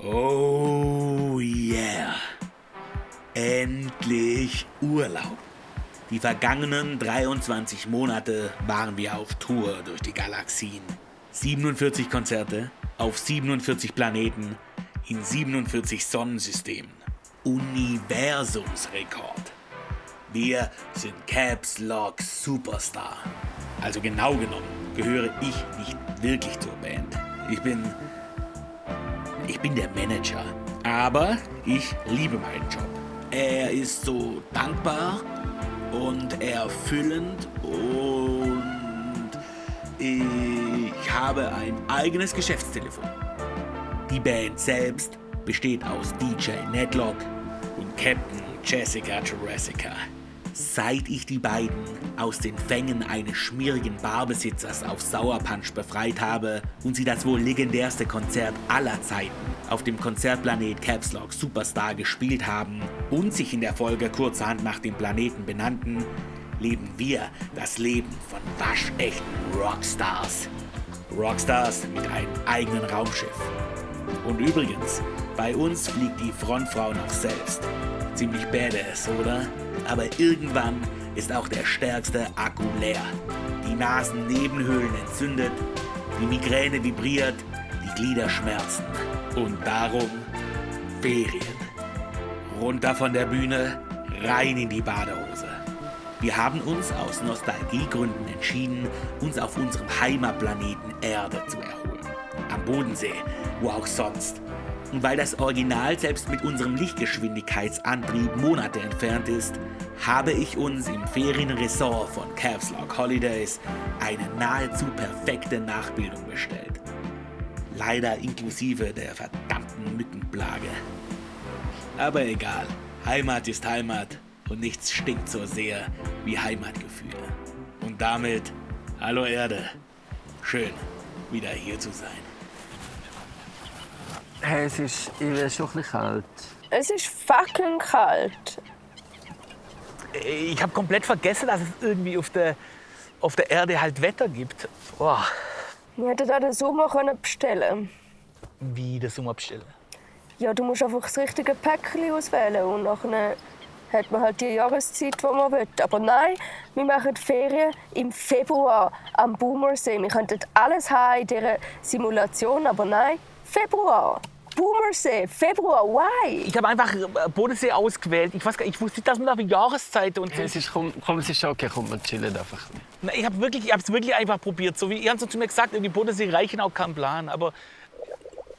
Oh yeah. Endlich Urlaub. Die vergangenen 23 Monate waren wir auf Tour durch die Galaxien. 47 Konzerte auf 47 Planeten in 47 Sonnensystemen. Universumsrekord. Wir sind Caps Lock Superstar. Also genau genommen gehöre ich nicht wirklich zur Band. Ich bin der Manager. Aber ich liebe meinen Job. Er ist so dankbar und erfüllend und ich habe ein eigenes Geschäftstelefon. Die Band selbst besteht aus DJ Netlock und Captain Jessica Jurassica. Seit ich die beiden aus den Fängen eines schmierigen Barbesitzers auf Sauerpunch befreit habe und sie das wohl legendärste Konzert aller Zeiten auf dem Konzertplanet Caps Lock Superstar gespielt haben und sich in der Folge kurzerhand nach dem Planeten benannten, leben wir das Leben von waschechten Rockstars. Rockstars mit einem eigenen Raumschiff. Und übrigens, bei uns fliegt die Frontfrau noch selbst. Ziemlich badass, oder? Aber irgendwann ist auch der stärkste Akku leer. Die Nasennebenhöhlen entzündet, die Migräne vibriert, die Glieder schmerzen. Und darum Ferien. Runter von der Bühne, rein in die Badehose. Wir haben uns aus Nostalgiegründen entschieden, uns auf unserem Heimatplaneten Erde zu erholen. Am Bodensee, wo auch sonst. Und weil das Original selbst mit unserem Lichtgeschwindigkeitsantrieb Monate entfernt ist, habe ich uns im Ferienresort von Caps Lock Holidays eine nahezu perfekte Nachbildung bestellt. Leider inklusive der verdammten Mückenplage. Aber egal, Heimat ist Heimat und nichts stinkt so sehr wie Heimatgefühle. Und damit, hallo Erde, schön wieder hier zu sein. Hey, es ist schon ein bisschen kalt. Es ist fucking kalt. Ich habe komplett vergessen, dass es irgendwie auf der Erde halt Wetter gibt. Oh. Wir hätten auch den Sommer bestellen. Wie den Sommer bestellen? Ja, du musst einfach das richtige Päckchen auswählen und nachher hat man halt die Jahreszeit, die man will. Aber nein, wir machen Ferien im Februar am Boomersee. Wir könnten alles haben in dieser Simulation, aber nein, Februar. Boomersee, Februar, why? Ich habe einfach Bodensee ausgewählt. Ich wusste nicht, dass man da eine Jahreszeit und so. Es ist schon okay, komm, wir chillen einfach. Na, ich habe es wirklich einfach probiert. So wie ihr habt so zu mir gesagt, irgendwie Bodensee reichen auch keinen Plan. Aber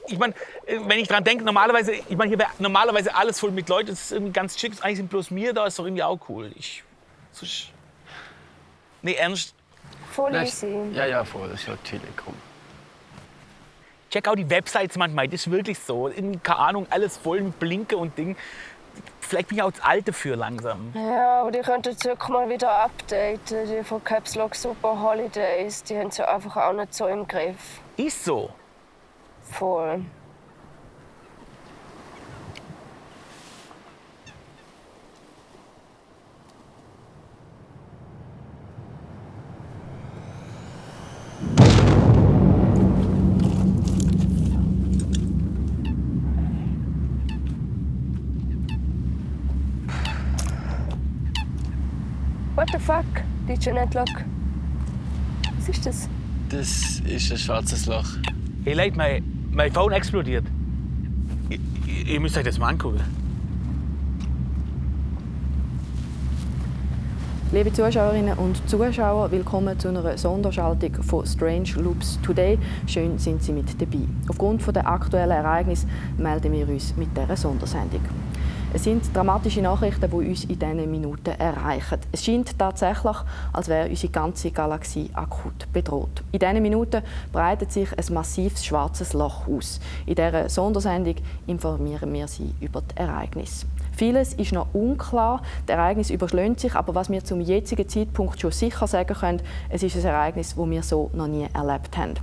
ich meine, wenn ich dran denke, normalerweise, hier wäre normalerweise alles voll mit Leuten. Das ist irgendwie ganz schick. Eigentlich sind bloß wir da, ist doch irgendwie auch cool. Nee, ernst. Voll easy. Ja, voll, das ist ja chillig, komm. Check auch die Websites manchmal, das ist wirklich so. Keine Ahnung, alles voll mit Blinken und Ding. Vielleicht bin ich auch das Alte für langsam. Ja, aber die könnten jetzt wirklich mal wieder updaten. Die von Caps Lock Super Holidays, die haben sie einfach auch nicht so im Griff. Ist so. Voll. What the fuck, DJ Netlock? Was ist das? Das ist ein schwarzes Loch. Hey Leute, mein Phone explodiert. Ihr müsst euch das mal angucken. Liebe Zuschauerinnen und Zuschauer, willkommen zu einer Sonderschaltung von Strange Loops Today. Schön sind Sie mit dabei. Aufgrund der aktuellen Ereignisse melden wir uns mit dieser Sondersendung. Es sind dramatische Nachrichten, die uns in diesen Minuten erreichen. Es scheint tatsächlich, als wäre unsere ganze Galaxie akut bedroht. In diesen Minuten breitet sich ein massives schwarzes Loch aus. In dieser Sondersendung informieren wir Sie über die Ereignisse. Vieles ist noch unklar, die Ereignisse überschlagen sich, aber was wir zum jetzigen Zeitpunkt schon sicher sagen können, es ist ein Ereignis, das wir so noch nie erlebt haben.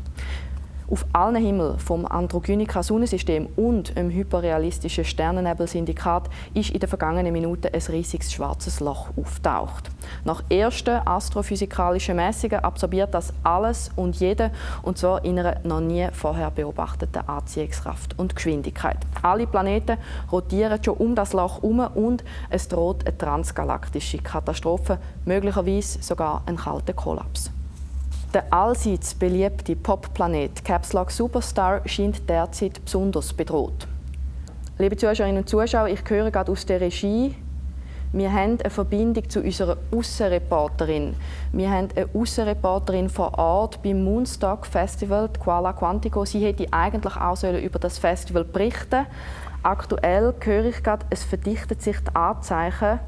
Auf allen Himmeln vom Androgynika-Sonnensystem und dem hyperrealistischen Sternennebel-Syndikat ist in den vergangenen Minuten ein riesiges schwarzes Loch aufgetaucht. Nach ersten astrophysikalischen Messungen absorbiert das alles und jeder, und zwar in einer noch nie vorher beobachteten Anziehungskraft und Geschwindigkeit. Alle Planeten rotieren schon um das Loch herum und es droht eine transgalaktische Katastrophe, möglicherweise sogar ein kalter Kollaps. Der allseits beliebte Pop-Planet Caps Lock Superstar scheint derzeit besonders bedroht. Liebe Zuschauerinnen und Zuschauer, ich höre gerade aus der Regie, wir haben eine Verbindung zu unserer Aussenreporterin. Wir haben eine Aussenreporterin vor Ort beim Moonstock Festival, Kuala Quantico. Sie hätte eigentlich auch über das Festival berichten. Aktuell höre ich gerade, es verdichtet sich die Anzeichen,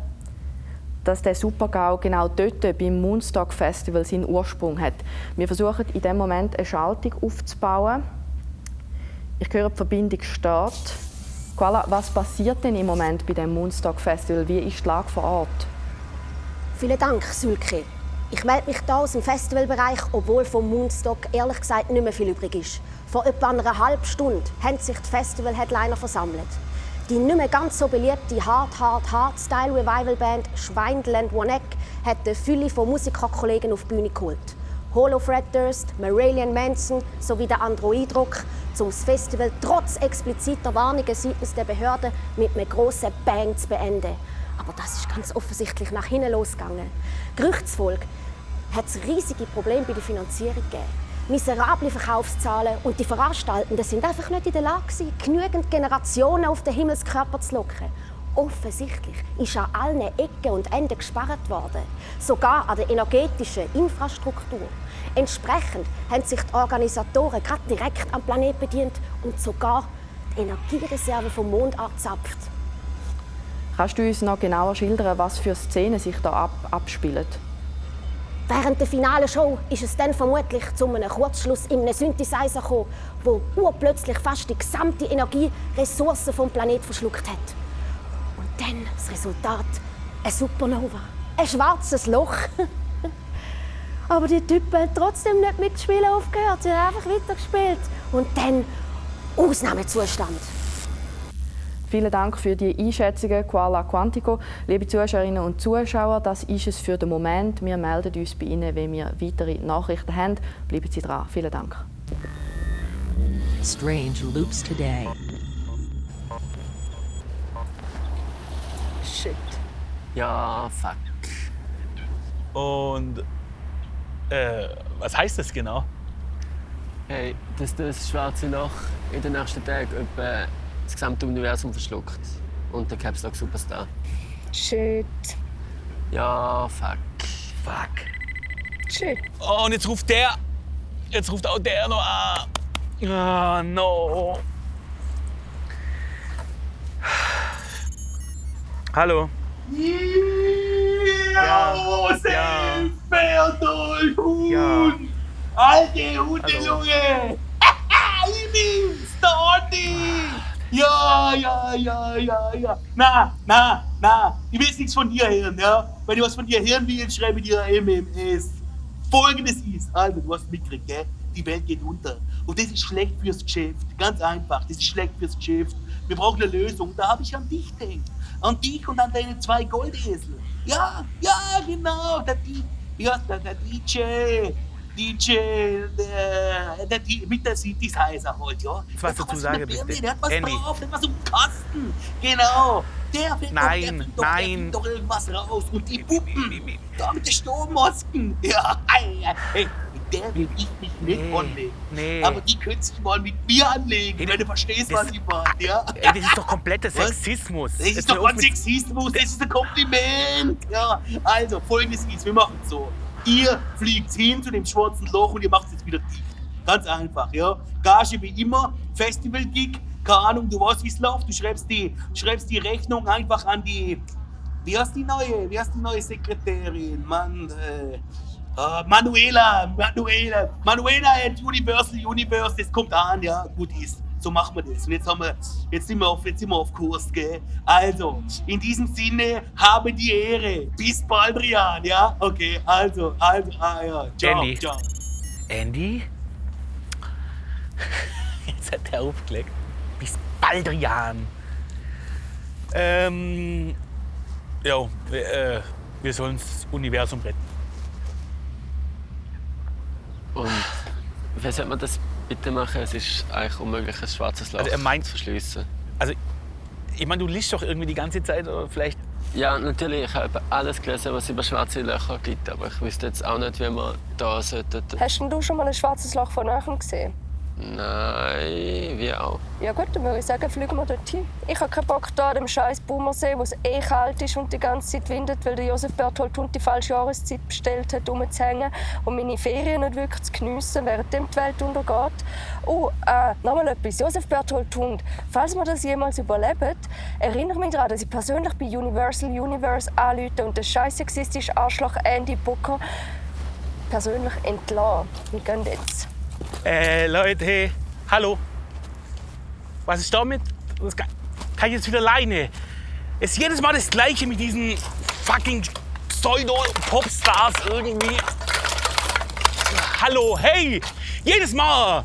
dass der Super-GAU genau dort beim Moonstock Festival seinen Ursprung hat. Wir versuchen in diesem Moment eine Schaltung aufzubauen. Ich höre, die Verbindung steht. Kuala, was passiert denn im Moment bei dem Moonstock Festival? Wie ist die Lage vor Ort? Vielen Dank, Sülke. Ich melde mich hier aus dem Festivalbereich, obwohl vom Moonstock ehrlich gesagt nicht mehr viel übrig ist. Vor etwa einer halben Stunde haben sich die Festival-Headliner versammelt. Die nicht mehr ganz so beliebte Hard-Style-Revival-Band Schweindland Woneck hat eine Fülle von Musikerkollegen auf die Bühne geholt. Holo Fred Durst, Marilyn Manson sowie der Androidrock, um das Festival trotz expliziter Warnungen seitens der Behörden mit einem grossen Bang zu beenden. Aber das ist ganz offensichtlich nach hinten losgegangen. Gerüchtsfolge hat es riesige Probleme bei der Finanzierung gegeben. Miserable Verkaufszahlen und die Veranstaltenden sind einfach nicht in der Lage, genügend Generationen auf den Himmelskörper zu locken. Offensichtlich ist an allen Ecken und Enden gespart worden, sogar an der energetischen Infrastruktur. Entsprechend haben sich die Organisatoren gerade direkt am Planeten bedient und sogar die Energiereserven vom Mond angezapft. Kannst du uns noch genauer schildern, was für Szenen sich da abspielen? Während der finalen Show ist es dann vermutlich zu einem Kurzschluss in einem Synthesizer gekommen, der urplötzlich fast die gesamte Energieressourcen vom Planeten verschluckt hat. Und dann das Resultat: eine Supernova, ein schwarzes Loch. Aber die Typen haben trotzdem nicht mit dem Spielen aufgehört, sie haben einfach weitergespielt. Und dann Ausnahmezustand. Vielen Dank für die Einschätzungen, Kuala Quantico. Liebe Zuschauerinnen und Zuschauer, das ist es für den Moment. Wir melden uns bei Ihnen, wenn wir weitere Nachrichten haben. Bleiben Sie dran. Vielen Dank. Strange Loops Today. Shit. Ja, fuck. Und was heißt das genau? Hey, dass das schwarze Loch in den nächsten Tagen etwa das gesamte Universum verschluckt. Und der Caps Lock Superstar. Shit. Ja, fuck. Fuck. Shit. Oh, und jetzt ruft auch der noch an. Oh, no. Hallo. Ja, Ja. Alte Hundelunge! Ich bin's, der Andi! Ja. Na, ich will nichts von dir hören, ja? Wenn ich was von dir hören will, schreibe ich dir eine MMS. Folgendes ist, also du hast mitgekriegt, gell? Die Welt geht unter. Und das ist schlecht fürs Geschäft. Ganz einfach, das ist schlecht fürs Geschäft. Wir brauchen eine Lösung. Da habe ich an dich gedacht. An dich und an deine 2 Goldesel. Ja, genau. Der mit der Synthesizer halt, ja. Was dazu sagen, bitte. Der hat was Andy. drauf, der hat was im Kasten. Genau. Der bringt Nein. doch irgendwas raus. Und die Puppen, da mit den Strommasken. Ja, hey, mit der will ich mich nicht anlegen. Nee. Aber die können sich mal mit mir anlegen, wenn du verstehst, was ich meine. Ja? Ey, das ist doch kompletter Sexismus. Das ist doch kein Sexismus, das ist ein Kompliment. Ja, also, folgendes ist, wir machen es so. Ihr fliegt hin zu dem schwarzen Loch und ihr macht es jetzt wieder dicht. Ganz einfach, ja. Gage wie immer, Festival-Gig, keine Ahnung, du weißt, wie es läuft. Du schreibst die Rechnung einfach an die... Wie heißt die neue Sekretärin? Manuela at Universe, das kommt an, ja, gut ist. So machen wir das. Und jetzt sind wir auf Kurs, gell? Also, in diesem Sinne, habe die Ehre. Bis bald, Rian, ja? Okay, also, ja. Ciao, Andy? ciao. Andy? Jetzt hat er aufgelegt. Bis Baldrian. Ja, wir sollen das Universum retten. Und wie soll man das bitte machen? Es ist eigentlich unmöglich, ein schwarzes Loch Also er meint- zu verschliessen. Also, ich meine, du liest doch irgendwie die ganze Zeit, oder vielleicht. Ja, natürlich. Ich habe alles gelesen, was es über schwarze Löcher gibt. Aber ich wüsste jetzt auch nicht, wie man da sollte. Hast denn du schon mal ein schwarzes Loch von nachher gesehen? Nein, wie auch. Ja gut, dann würde ich sagen, fliegen wir dort hin. Ich habe keinen Bock, hier an dem scheiß Boomersee, wo es kalt ist und die ganze Zeit windet, weil der Josef Berthold Hund die falsche Jahreszeit bestellt hat, rumzuhängen und meine Ferien nicht wirklich zu geniessen, während die Welt untergeht. Nochmal etwas. Josef Berthold Hund, falls wir das jemals überleben, erinnere mich daran, dass ich persönlich bei Universal Universe anrufe und den scheiß sexistischen Arschloch Andy Booker persönlich entlasse. Wir gehen jetzt. Leute, hey, hallo. Was ist damit? Das kann ich jetzt wieder alleine. Es ist jedes Mal das Gleiche mit diesen fucking Pseudo-Popstars irgendwie. Hallo, hey! Jedes Mal!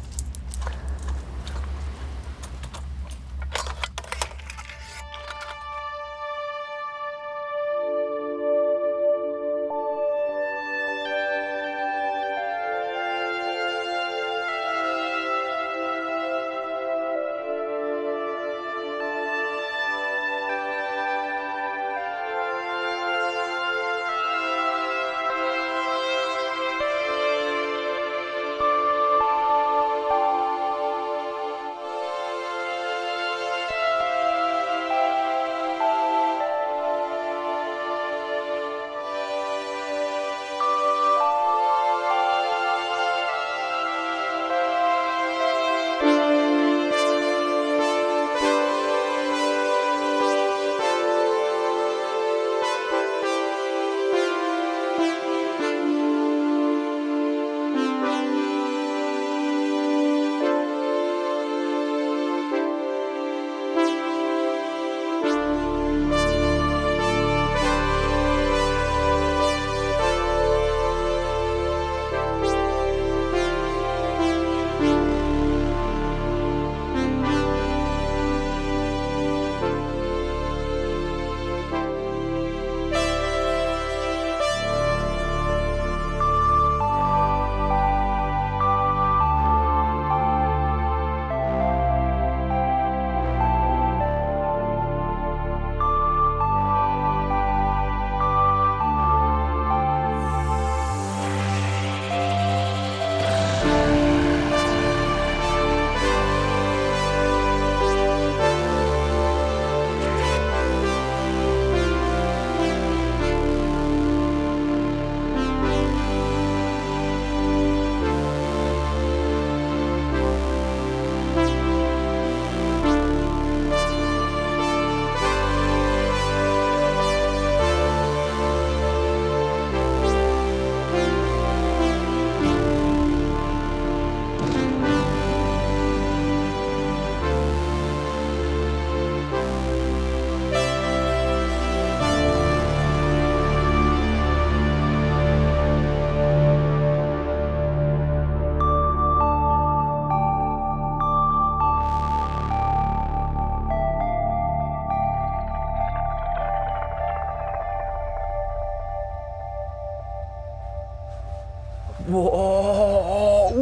Wow,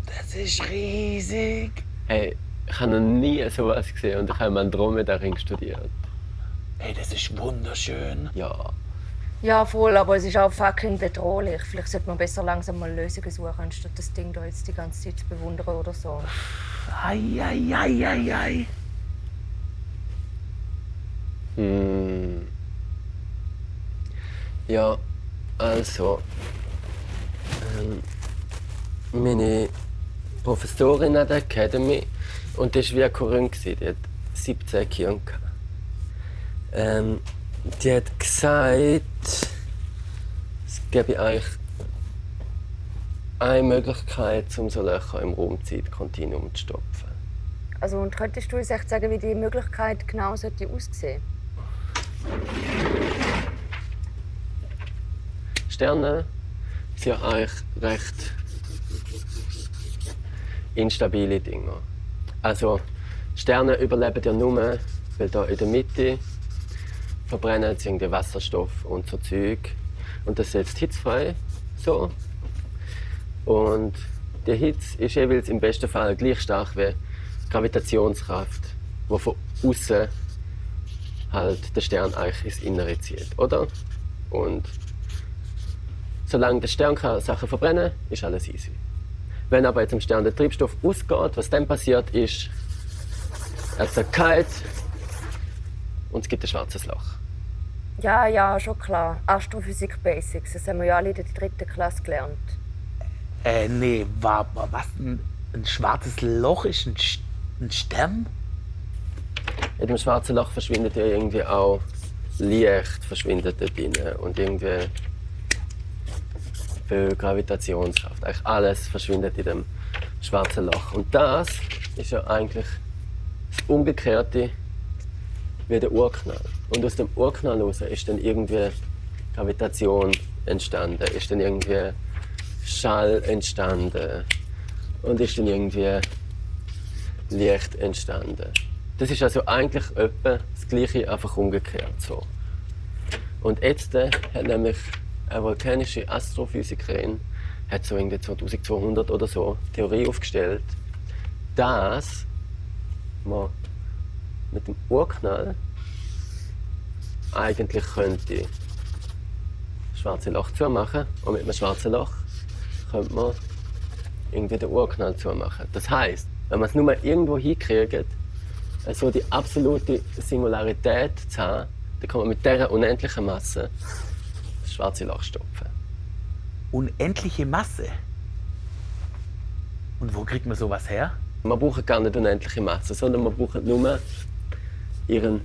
das ist riesig. Hey, ich habe noch nie so etwas gesehen und ich habe im Andromeda-Ring studiert. Hey, das ist wunderschön. Ja. Ja, voll, aber es ist auch fucking bedrohlich. Vielleicht sollte man besser langsam mal Lösungen suchen, anstatt das Ding da jetzt die ganze Zeit zu bewundern oder so. Ei. Ja, also. Meine Professorin an der Academy, und das war wie Corinne, die hat 17 Kinder. Die hat gesagt, es gäbe eigentlich eine Möglichkeit, um so Löcher im Raumzeitkontinuum zu stopfen. Also, und könntest du uns echt sagen, wie die Möglichkeit genau aussehen sollte? Sterne sind ja eigentlich recht instabile Dinger. Also Sterne überleben ja nur, weil da in der Mitte verbrennen sie irgendwie Wasserstoff und so Zeug. Und das ist jetzt hitzfrei. So. Und die Hitze ist jeweils im besten Fall gleich stark wie Gravitationskraft, die von außen halt den Stern eigentlich ins Innere zieht, oder? Und solange der Stern kann Sachen verbrennen kann, ist alles easy. Wenn aber jetzt im Stern der Treibstoff ausgeht, was dann passiert ist, er zerkeilt und es gibt ein schwarzes Loch. Ja, schon klar. Astrophysik Basics, das haben wir ja alle in der 3. Klasse gelernt. Nee, was? Ein schwarzes Loch ist ein Stern? In dem schwarzen Loch verschwindet ja irgendwie auch Licht, verschwindet dort drin und irgendwie für Gravitationskraft. Eigentlich alles verschwindet in dem schwarzen Loch. Und das ist ja eigentlich das Umgekehrte wie der Urknall. Und aus dem Urknall heraus ist dann irgendwie Gravitation entstanden, ist dann irgendwie Schall entstanden und ist dann irgendwie Licht entstanden. Das ist also eigentlich etwa das Gleiche, einfach umgekehrt so. Und jetzt hat nämlich eine vulkanische Astrophysikerin, hat so irgendwie 2200 oder so, Theorie aufgestellt, dass man mit dem Urknall eigentlich könnte das schwarze Loch zumachen und mit einem schwarzen Loch könnte man irgendwie den Urknall zumachen. Das heisst, wenn man es nur irgendwo hinkriegt, also die absolute Singularität zu haben, dann kann man mit dieser unendlichen Masse das schwarze Loch stopfen. Unendliche Masse? Und wo kriegt man sowas her? Man braucht gar nicht unendliche Masse, sondern man braucht nur ihren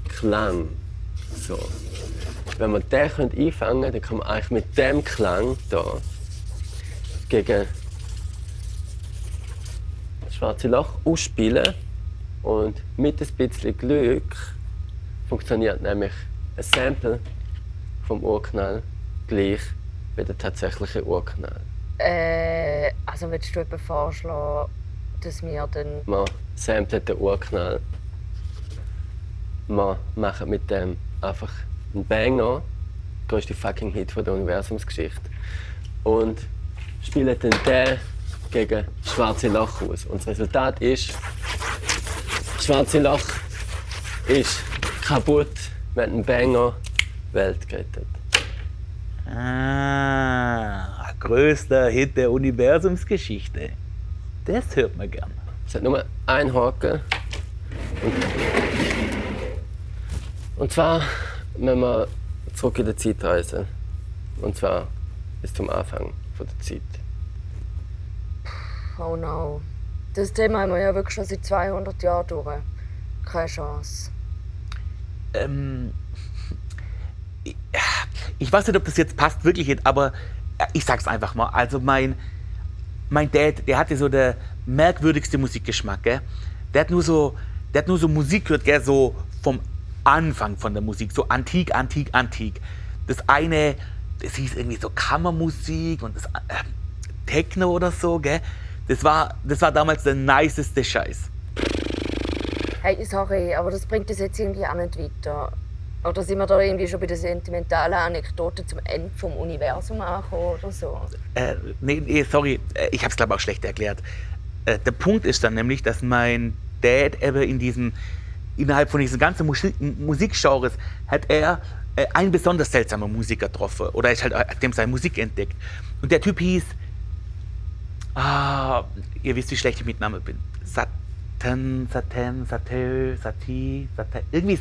Klang. So. Wenn man den einfangen könnte, dann kann man eigentlich mit dem Klang hier gegen das schwarze Loch ausspielen. Und mit ein bisschen Glück funktioniert nämlich ein Sample vom Urknall gleich wie der tatsächliche Urknall. Also willst du etwa vorschlagen, dass wir dann... Man samplet den Urknall. Man macht mit dem einfach einen Banger, der grösste fucking Hit von der Universumsgeschichte. Und spielen dann den gegen das schwarze Loch aus. Und das Resultat ist, das schwarze Loch ist kaputt, mit einem Banger Welt gerettet. Größter Hit der Universumsgeschichte. Das hört man gern. Es hat nur einen Haken. Und zwar wenn wir zurück in die Zeit reisen. Und zwar bis zum Anfang der Zeit. Oh no. Das Thema haben wir ja wirklich schon seit 200 Jahren durch. Keine Chance. Ich weiß nicht, ob das jetzt passt, wirklich, aber ich sag's einfach mal. Also mein Dad, der hatte so der merkwürdigste Musikgeschmack. Gell? Der hat nur so Musik gehört, gell? So vom Anfang von der Musik, so antik. Das eine, das hieß irgendwie so Kammermusik und das Techno oder so. Gell? Das war damals der niceste Scheiß. Hey, sorry, aber das bringt uns jetzt irgendwie auch nicht weiter. Oder sind wir da irgendwie schon bei der sentimentalen Anekdote zum Ende vom Universum angekommen oder so? Nee, sorry, ich hab's glaube auch schlecht erklärt. Der Punkt ist dann nämlich, dass mein Dad eben innerhalb von diesen ganzen Musikgenres hat er einen besonders seltsamen Musiker getroffen. Oder er hat dem seine Musik entdeckt. Und der Typ hieß, ihr wisst, wie schlecht ich mit Namen bin. Sati, irgendwie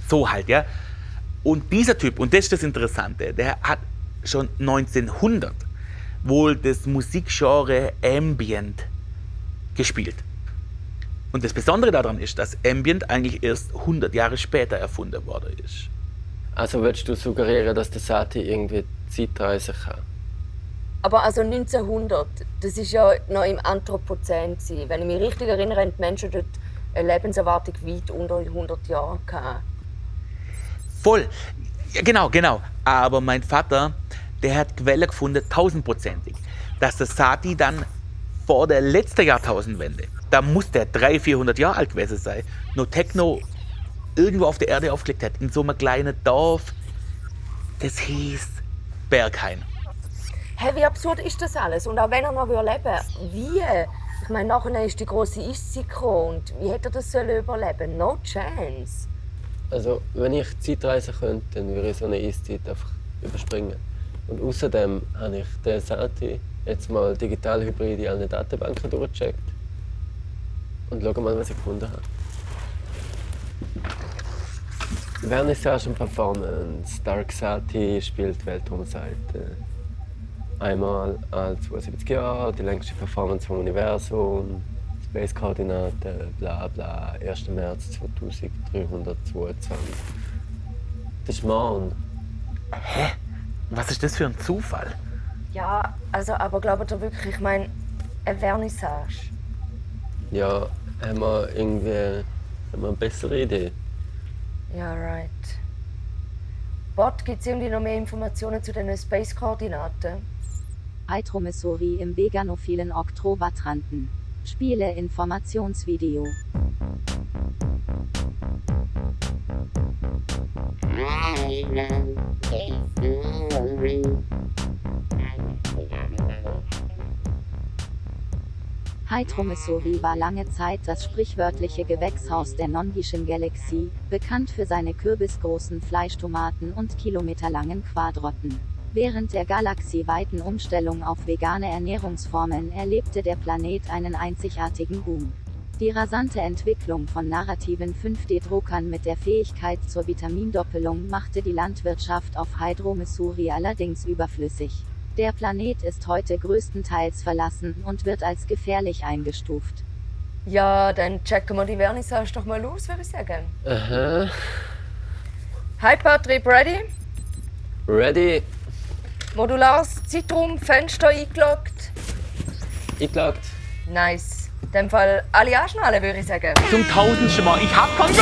so halt, ja. Und dieser Typ, und das ist das Interessante, der hat schon 1900 wohl das Musikgenre Ambient gespielt. Und das Besondere daran ist, dass Ambient eigentlich erst 100 Jahre später erfunden worden ist. Also würdest du suggerieren, dass der Sati irgendwie Zeitreisen kann? Aber also 1900, das war ja noch im Anthropozän. Wenn ich mich richtig erinnere, haben die Menschen dort eine Lebenserwartung weit unter 100 Jahren gehabt. Voll, ja, genau. Aber mein Vater, der hat Quelle gefunden, 1000%ig, dass der Sati dann vor der letzten Jahrtausendwende. Da muss der 300, 400 Jahre alt gewesen sein. Noch Techno irgendwo auf der Erde aufgelegt hat, in so einem kleinen Dorf. Das hieß Berghain. Hey, wie absurd ist das alles? Und auch wenn er noch leben will, wie? Ich meine, nachher ist die grosse Eiszeit gekommen. Und wie hätte er das überleben? No chance. Also, wenn ich Zeitreisen könnte, dann würde ich so eine Eiszeit einfach überspringen. Und außerdem habe ich den Sati jetzt mal digital-hybrid in allen Datenbanken durchgecheckt. Und schau mal, was ich gefunden habe. Vernissage und Performance. Dark Sati spielt Weltraumseite. Einmal alle 72 Jahre, die längste Performance vom Universum. Space-Koordinaten, bla bla, 1. März 2322. Das ist morgen. Hä? Was ist das für ein Zufall? Ja, also, aber glaubt ihr wirklich, ich meine, eine Vernissage? Ja, haben wir eine bessere Idee? Ja, right. Bot, gibt es irgendwie noch mehr Informationen zu den Space-Koordinaten? Hydro Missouri im veganophilen Oktobertranten. Spiele Informationsvideo. Hydro Missouri war lange Zeit das sprichwörtliche Gewächshaus der Non-Gischen Galaxie, bekannt für seine kürbisgroßen Fleischtomaten und kilometerlangen Quadrotten. Während der galaxieweiten Umstellung auf vegane Ernährungsformen erlebte der Planet einen einzigartigen Boom. Die rasante Entwicklung von narrativen 5D-Druckern mit der Fähigkeit zur Vitamindoppelung machte die Landwirtschaft auf Hydro Missouri allerdings überflüssig. Der Planet ist heute größtenteils verlassen und wird als gefährlich eingestuft. Ja, dann checken wir die Vernissage doch mal aus, würde ich sagen. Aha. Hypertrip ready? Ready? Modulares Zeitraum, Fenster eingeloggt. Eingeloggt. Nice. In dem Fall alle anschnallen, würde ich sagen. Zum 1000. Mal. Ich hab keinen...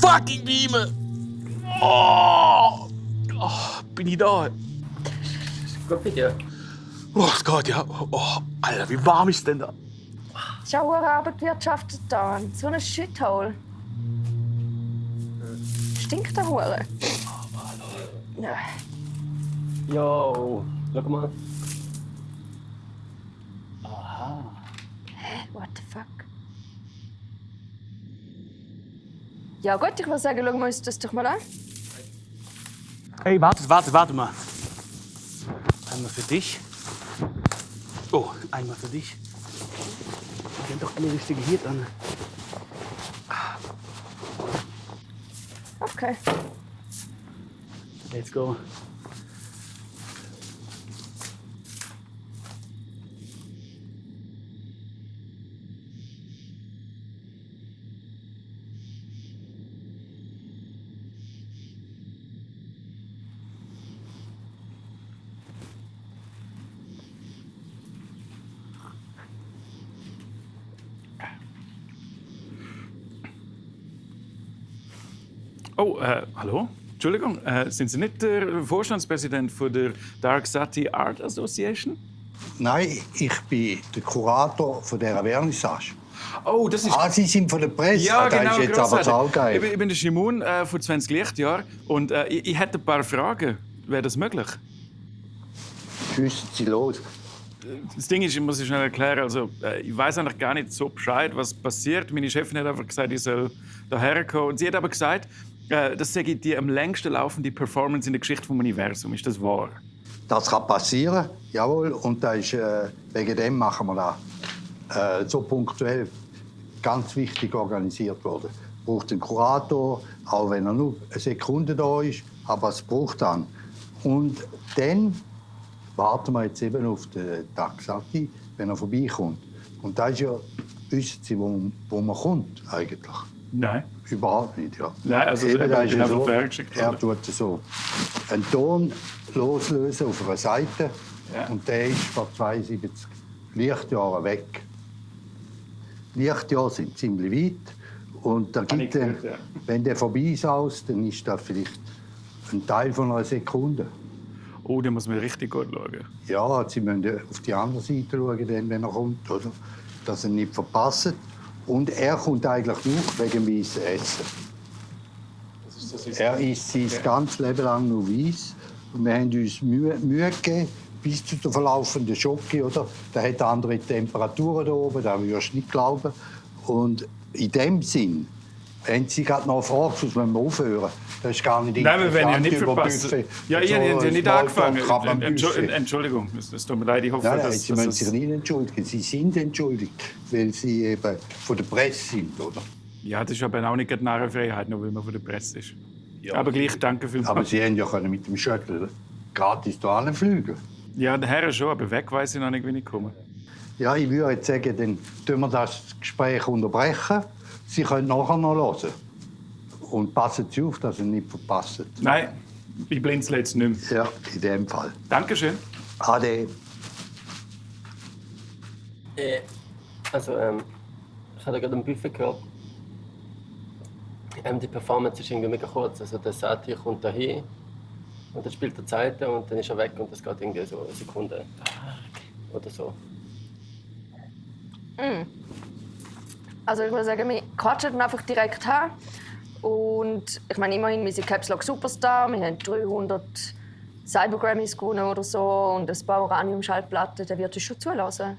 Fucking Beamer! Oh, bin ich da? Gut bei dir. Oh, es geht, ja. Oh, Alter, wie warm ist denn da? Schau, eine Arbeit wirtschaftet da. So ein Shithole. Stinkt der Hure. Ja. Yo, schau mal. What the fuck? Ja gut, ich würde sagen, schauen wir uns das doch mal an. Hey, warte mal. Einmal für dich. Oh, einmal für dich. Ich bin doch alle richtige hier dran. Okay. Let's go. Oh, hallo? Entschuldigung, sind Sie nicht der Vorstandspräsident von der Dark Sati Art Association? Nein, ich bin der Kurator von dieser Vernissage. Oh, das ist... Sie sind von der Presse? Ja, Das genau, ist jetzt aber grossartig. Ich bin der Shimun von 20 Lichtjahren und ich hätte ein paar Fragen. Wäre das möglich? Schiessen Sie los. Das Ding ist, ich muss es schnell erklären, also, ich weiß eigentlich gar nicht so Bescheid, was passiert. Meine Chefin hat einfach gesagt, ich soll hierher kommen. Und sie hat aber gesagt, das sei die am längsten laufende Performance in der Geschichte des Universums. Ist das wahr? Das kann passieren, jawohl. Und da ist, wegen dem machen wir das so punktuell ganz wichtig organisiert worden. Es braucht einen Kurator, auch wenn er nur eine Sekunde da ist. Aber es braucht dann Und dann warten wir jetzt eben auf den Taxati, wenn er vorbeikommt. Und das ist ja wissen Sie, wo man kommt eigentlich? Nein. Überhaupt nicht, ja. Nein, also Eben, ich bin einfach so, hergeschickt er worden. tut so einen Ton loslösen auf einer Seite und der ist vor 72 Lichtjahren weg. Lichtjahre sind ziemlich weit und da gibt dann, wenn der vorbei saust, dann ist das vielleicht ein Teil von einer Sekunde. Oh, da muss man richtig gut schauen. Ja, Sie müssen auf die andere Seite schauen, dann, wenn er kommt, oder? Dass er nicht verpasst. Und er kommt eigentlich nur wegen dem weißen Essen. Er isst sein ganzes Leben lang nur Weiss. Und wir haben uns Mühe gegeben, bis zu der verlaufenden Schocke, oder? Der hat andere Temperaturen da oben, das würdest du nicht glauben. Und in dem Sinn, wenn Sie gerade noch fragen, was wir aufhören, das ist gar nicht Nein, wir werden ja nicht über verpassen. Buffet. Ja, ihr habt ja nicht Smalltalk am angefangen. Buffet. Entschuldigung, es tut mir leid. Ich hoffe, Nein, dass Sie müssen sich nicht entschuldigen. Sie sind entschuldigt, weil Sie eben von der Presse sind, oder? Ja, das ist aber auch nicht gerade Narrenfreiheit, nur weil man von der Presse ist. Ja. Aber gleich, danke vielmals. Aber Sie haben ja mit dem Shuttle gratis hierher fliegen. Ja, der Herr schon, aber weg weiss ich noch nicht, wie ich komme. Ja, ich würde jetzt sagen, dann tun wir das Gespräch unterbrechen. Sie können nachher noch hören. Und passen Sie auf, dass Sie nicht verpassen. Nein, ich blinzle jetzt nicht mehr. Ja, in dem Fall. Dankeschön. Ade. Also, ich habe gerade am Buffet gehört. Die Performance ist irgendwie mega kurz. Also, der Satir kommt da hin und dann spielt er Zeiten und dann ist er weg und das geht irgendwie so eine Sekunde oder so. Also ich würde sagen, wir quatschen einfach direkt her. Und ich meine, immerhin, wir sind Caps Lock Superstar. Wir haben 300 Cyber-Grammys gewonnen oder so und ein paar Uranium-Schallplatten. Der wird uns schon zulassen.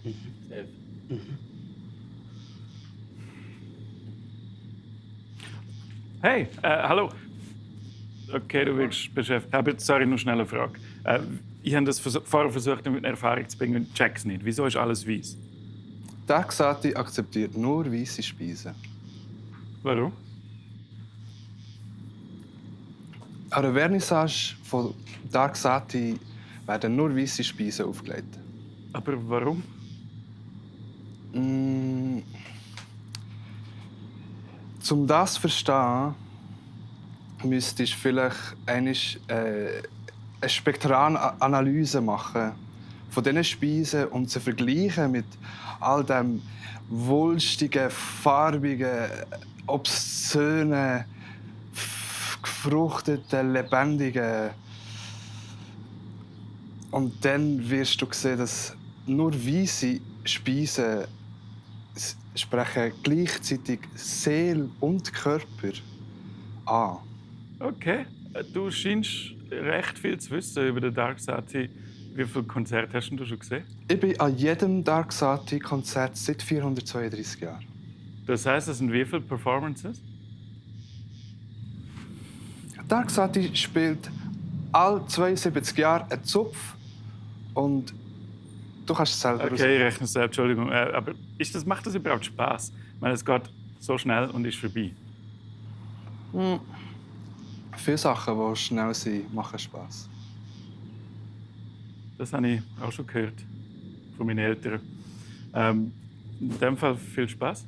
Hey, hallo. Okay, du wirkst beschäftigt. Aber sorry, noch schnell eine Frage. Ich habe das vorher versucht, mit Erfahrung zu bringen und check's nicht. Wieso ist alles weiß? Taxati akzeptiert nur weisse Speisen. Warum? An der Vernissage von Taxati werden nur weisse Speisen aufgelegt. Aber warum? Um das zu verstehen, müsstest du vielleicht eine Spektralanalyse machen von diesen Speisen und sie vergleichen mit all dem wulstigen, farbigen, obszönen, gefruchteten, lebendigen. Und dann wirst du sehen, dass nur weisse Speisen sprechen gleichzeitig Seele und Körper an. Okay, du scheinst recht viel zu wissen über den Dark Sati. Wie viele Konzerte hast du schon gesehen? Ich bin an jedem Dark Sati-Konzert seit 432 Jahren. Das heisst, es sind wie viele Performances? Dark Sati spielt alle 72 Jahre einen Zupf und du kannst es selber Okay, ich rechne es, Entschuldigung. Aber macht das überhaupt Spaß? Ich meine, es geht so schnell und ist vorbei. Viele Sachen, die schnell sind, machen Spass. Das habe ich auch schon gehört von meinen Eltern. In dem Fall viel Spaß.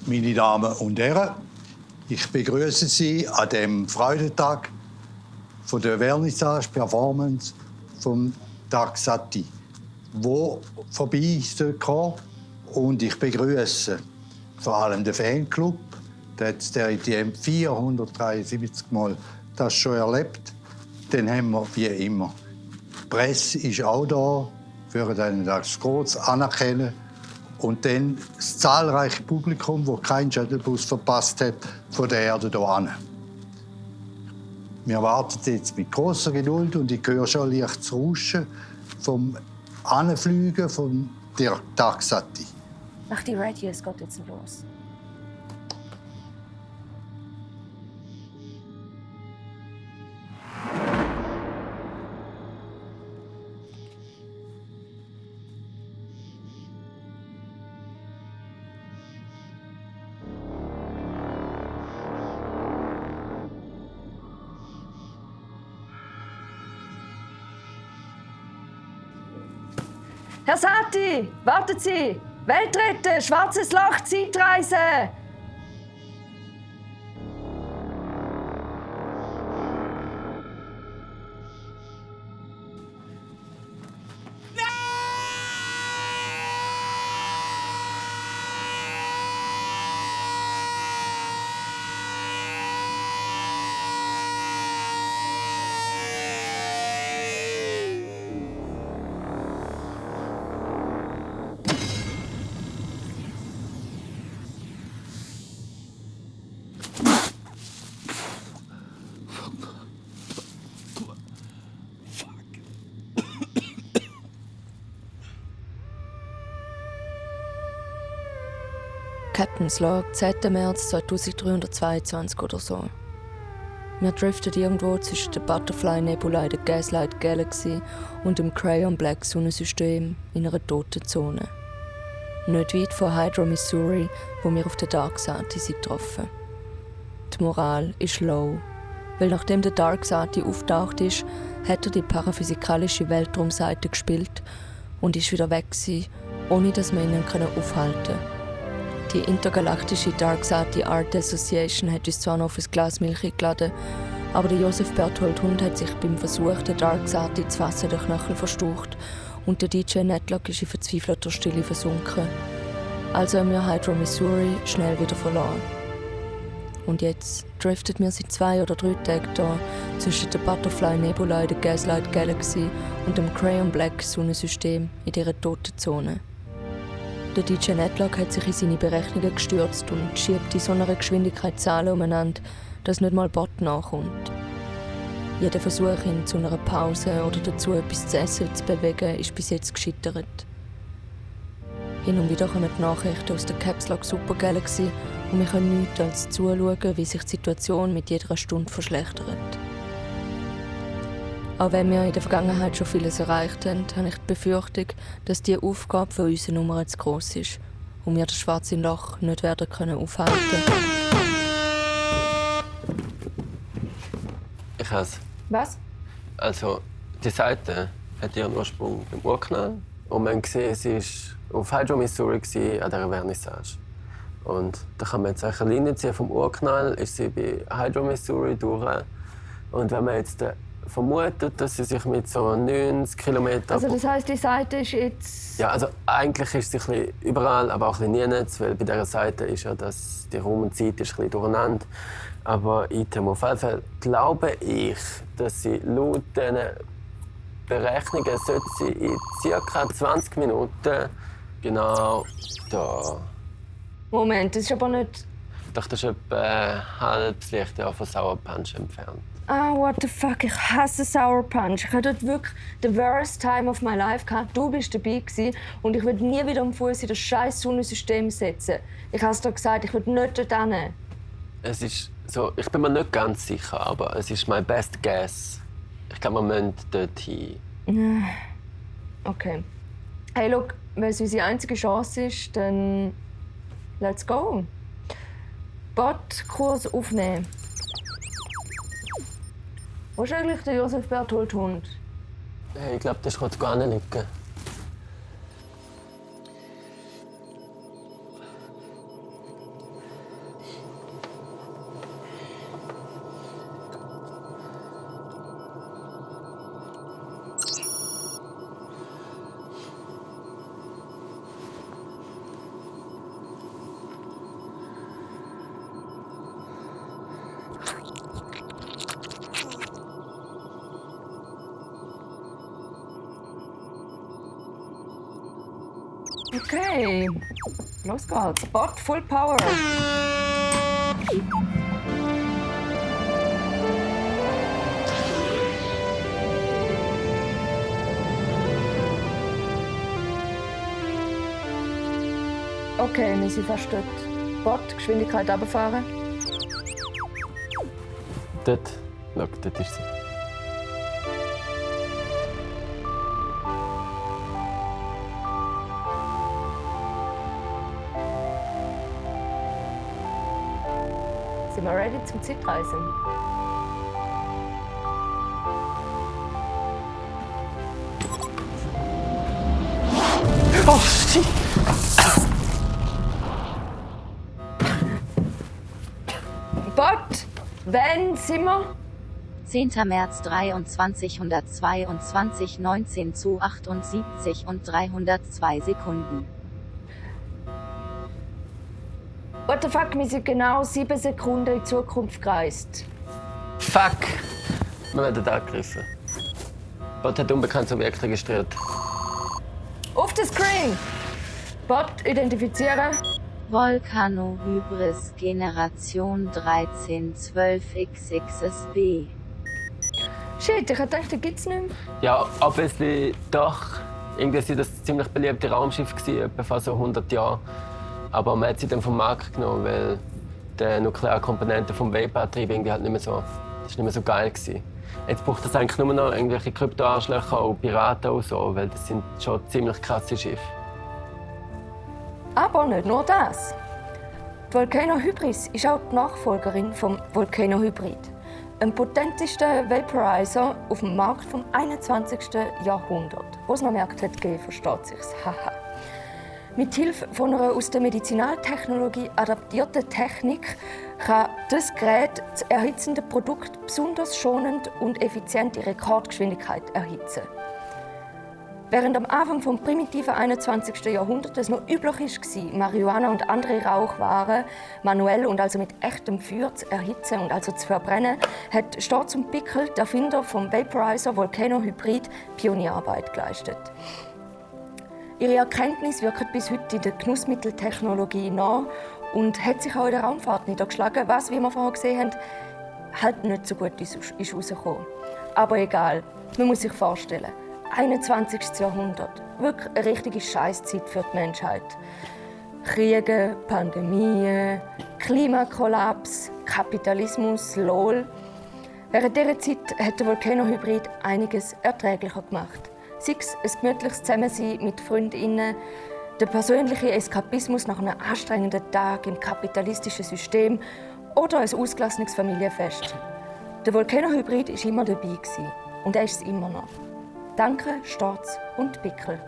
Meine Damen und Herren, ich begrüße Sie an dem Freudentag von der Vernissage Performance vom Taxati, wo vorbei kommt. Und ich begrüße vor allem den Fanclub. Der 473 Mal das schon erlebt. Dann haben wir wie immer. Die Presse ist auch da, für den das kurz anerkennen. Und dann das zahlreiche Publikum, das keinen Shuttlebus verpasst hat, von der Erde hierhin. Wir warten jetzt mit großer Geduld und ich höre schon leicht das Rauschen vom Anfliegen von der Taxati. Mach die ready, es geht jetzt los. Herr Sati, warten Sie! Welt retten, schwarzes Loch, Zeitreise! Captain's Log, 10. März 2322 oder so. Wir driften irgendwo zwischen der Butterfly Nebula in der Gaslight Galaxy und dem Crayon Black Sonnensystem in einer toten Zone. Nicht weit von Hydro, Missouri, wo wir auf der Dark Sati getroffen. Die Moral ist low, weil nachdem der Dark Sati auftaucht ist, hat er die paraphysikalische Weltraumseite gespielt und ist wieder weg gewesen, ohne dass wir ihn aufhalten können. Die intergalaktische Dark Sati Art Association hat uns zwar noch auf ein Glas Milch eingeladen, aber der Josef Berthold Hund hat sich beim Versuch, den Dark Sati zu fassen, den Knöchel verstaucht und der DJ Netlock ist in verzweifelter Stille versunken. Also haben wir Hydro, Missouri schnell wieder verloren. Und jetzt driftet wir seit 2 oder 3 Tagen hier zwischen der Butterfly Nebula in der Gaslight Galaxy und dem Crayon Black Sonnensystem in dieser toten Zone. Der DJ Netlock hat sich in seine Berechnungen gestürzt und schiebt in so einer Geschwindigkeit Zahlen umeinander, dass nicht mal Bot nachkommt. Jeder Versuch, ihn zu einer Pause oder dazu etwas zu essen zu bewegen, ist bis jetzt gescheitert. Hin und wieder kommen die Nachrichten aus der Caps Lock Super Galaxy und wir können nichts als zuschauen, wie sich die Situation mit jeder Stunde verschlechtert. Auch wenn wir in der Vergangenheit schon vieles erreicht haben, habe ich die Befürchtung, dass diese Aufgabe für unsere Nummer zu gross ist und wir das schwarze Loch nicht werden können aufhalten. Ich has. Was? Also, die Seite hat ihren Ursprung im Urknall. Und man sieht, sie war auf Hydro, Missouri an dieser Vernissage. Und da kann man jetzt eine Linie ziehen vom Urknall, ist sie bei Hydro, Missouri durch. Und wenn man jetzt vermutet, dass sie sich mit so 90 Kilometern... Also das heisst, die Seite ist jetzt... Ja, also eigentlich ist sie ein bisschen überall, aber auch ein bisschen nirgends, weil bei dieser Seite ist ja, dass die Raum und Zeit ist ein bisschen durcheinander. Aber item auf jeden Fall glaube ich, dass sie laut diesen Berechnungen sollte sie in ca. 20 Minuten genau da... Moment, das ist aber nicht... Doch, das ist etwa ein halbes Lichtjahr von Sour Punch entfernt. Ah, what the fuck, ich hasse Sour Punch. Ich hatte dort wirklich the worst time of my life gehabt. Du bist dabei gewesen und ich würde nie wieder am Fuß in das scheiß Sonnensystem setzen. Ich habe es dir gesagt, ich würde nicht dort hin. Es ist so, ich bin mir nicht ganz sicher, aber es ist mein best guess. Ich glaube, wir müssen dort hin. Okay. Hey, look, wenn es unsere einzige Chance ist, dann let's go. Bot-Kurs aufnehmen. Wo ist eigentlich der Josef Berthold Hund? Hey, ich glaube, das kann gar nicht liegen. Okay, los geht's. Bot Full Power. Okay, wir sind fast dort. Bot, Geschwindigkeit runterfahren. Dort, schau, dort ist sie. Sind wir ready zum Zeitreisen? Oh, shit! Bot, wann sind wir? 10. März 23 122 19 zu 78 und 302 Sekunden. What the fuck, wir sind genau 7 Sekunden in die Zukunft gereist. Fuck! Wir werden angegriffen. Bot hat unbekanntes Objekt registriert. Auf den Screen! Bot identifizieren. Volcano Hybris Generation 1312XXSB. Shit, ich dachte, den gibt's nicht mehr. Ja, obviously doch. Irgendwie war das ziemlich beliebte Raumschiff, etwa vor so 100 Jahren. Aber man hat sie dann vom Markt genommen, weil die nukleare Komponente vom Vape-Antrieb irgendwie halt nicht mehr so geil war. Jetzt braucht es eigentlich nur noch irgendwelche Kryptoarschlöcher und Piraten und so, weil das sind schon ziemlich krasse Schiffe. Aber nicht nur das. Die Volcano Hybris ist auch die Nachfolgerin vom Volcano Hybrid. Ein potentester Vaporizer auf dem Markt vom 21. Jahrhundert. Wo es noch Märkte hat gegeben, versteht sich's. Haha. Mit Hilfe von einer aus der Medizinaltechnologie adaptierten Technik kann das Gerät das erhitzende Produkt besonders schonend und effizient in Rekordgeschwindigkeit erhitzen. Während am Anfang des primitiven 21. Jahrhunderts es noch üblich war, Marihuana und andere Rauchwaren manuell und also mit echtem Feuer zu erhitzen und also zu verbrennen, hat Storz und Pickel, der Erfinder vom Vaporizer Volcano Hybrid, Pionierarbeit geleistet. Ihre Erkenntnis wirkt bis heute in der Genussmitteltechnologie nach und hat sich auch in der Raumfahrt niedergeschlagen, was, wie wir vorher gesehen haben, halt nicht so gut ist rausgekommen. Aber egal, man muss sich vorstellen, 21. Jahrhundert, wirklich eine richtige Scheißzeit für die Menschheit. Kriege, Pandemien, Klimakollaps, Kapitalismus, LOL. Während dieser Zeit hat der Volcano Hybrid einiges erträglicher gemacht. Sei es ein gemütliches Zusammensein mit FreundInnen, der persönliche Eskapismus nach einem anstrengenden Tag im kapitalistischen System oder ein ausgelassenes Familienfest. Der Volcano Hybrid war immer dabei und er ist es immer noch. Danke, Storz und Pickel.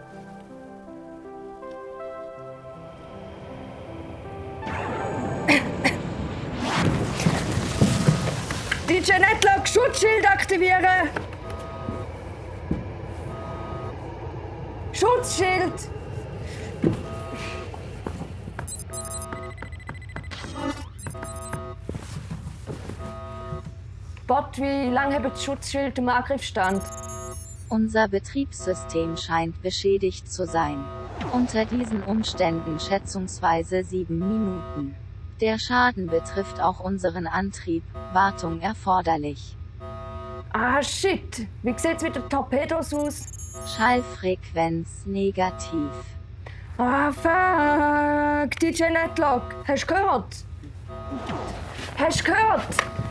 DJ Netlock, Schutzschild aktivieren! Schutzschild! Bot, wie lange hat das Schutzschild im Angriffsstand? Unser Betriebssystem scheint beschädigt zu sein. Unter diesen Umständen schätzungsweise 7 Minuten. Der Schaden betrifft auch unseren Antrieb. Wartung erforderlich. Ah, shit! Wie sieht's mit den Torpedos aus? Schallfrequenz negativ. Ah, fuck! DJ Netlock, hast du gehört? Hast du gehört?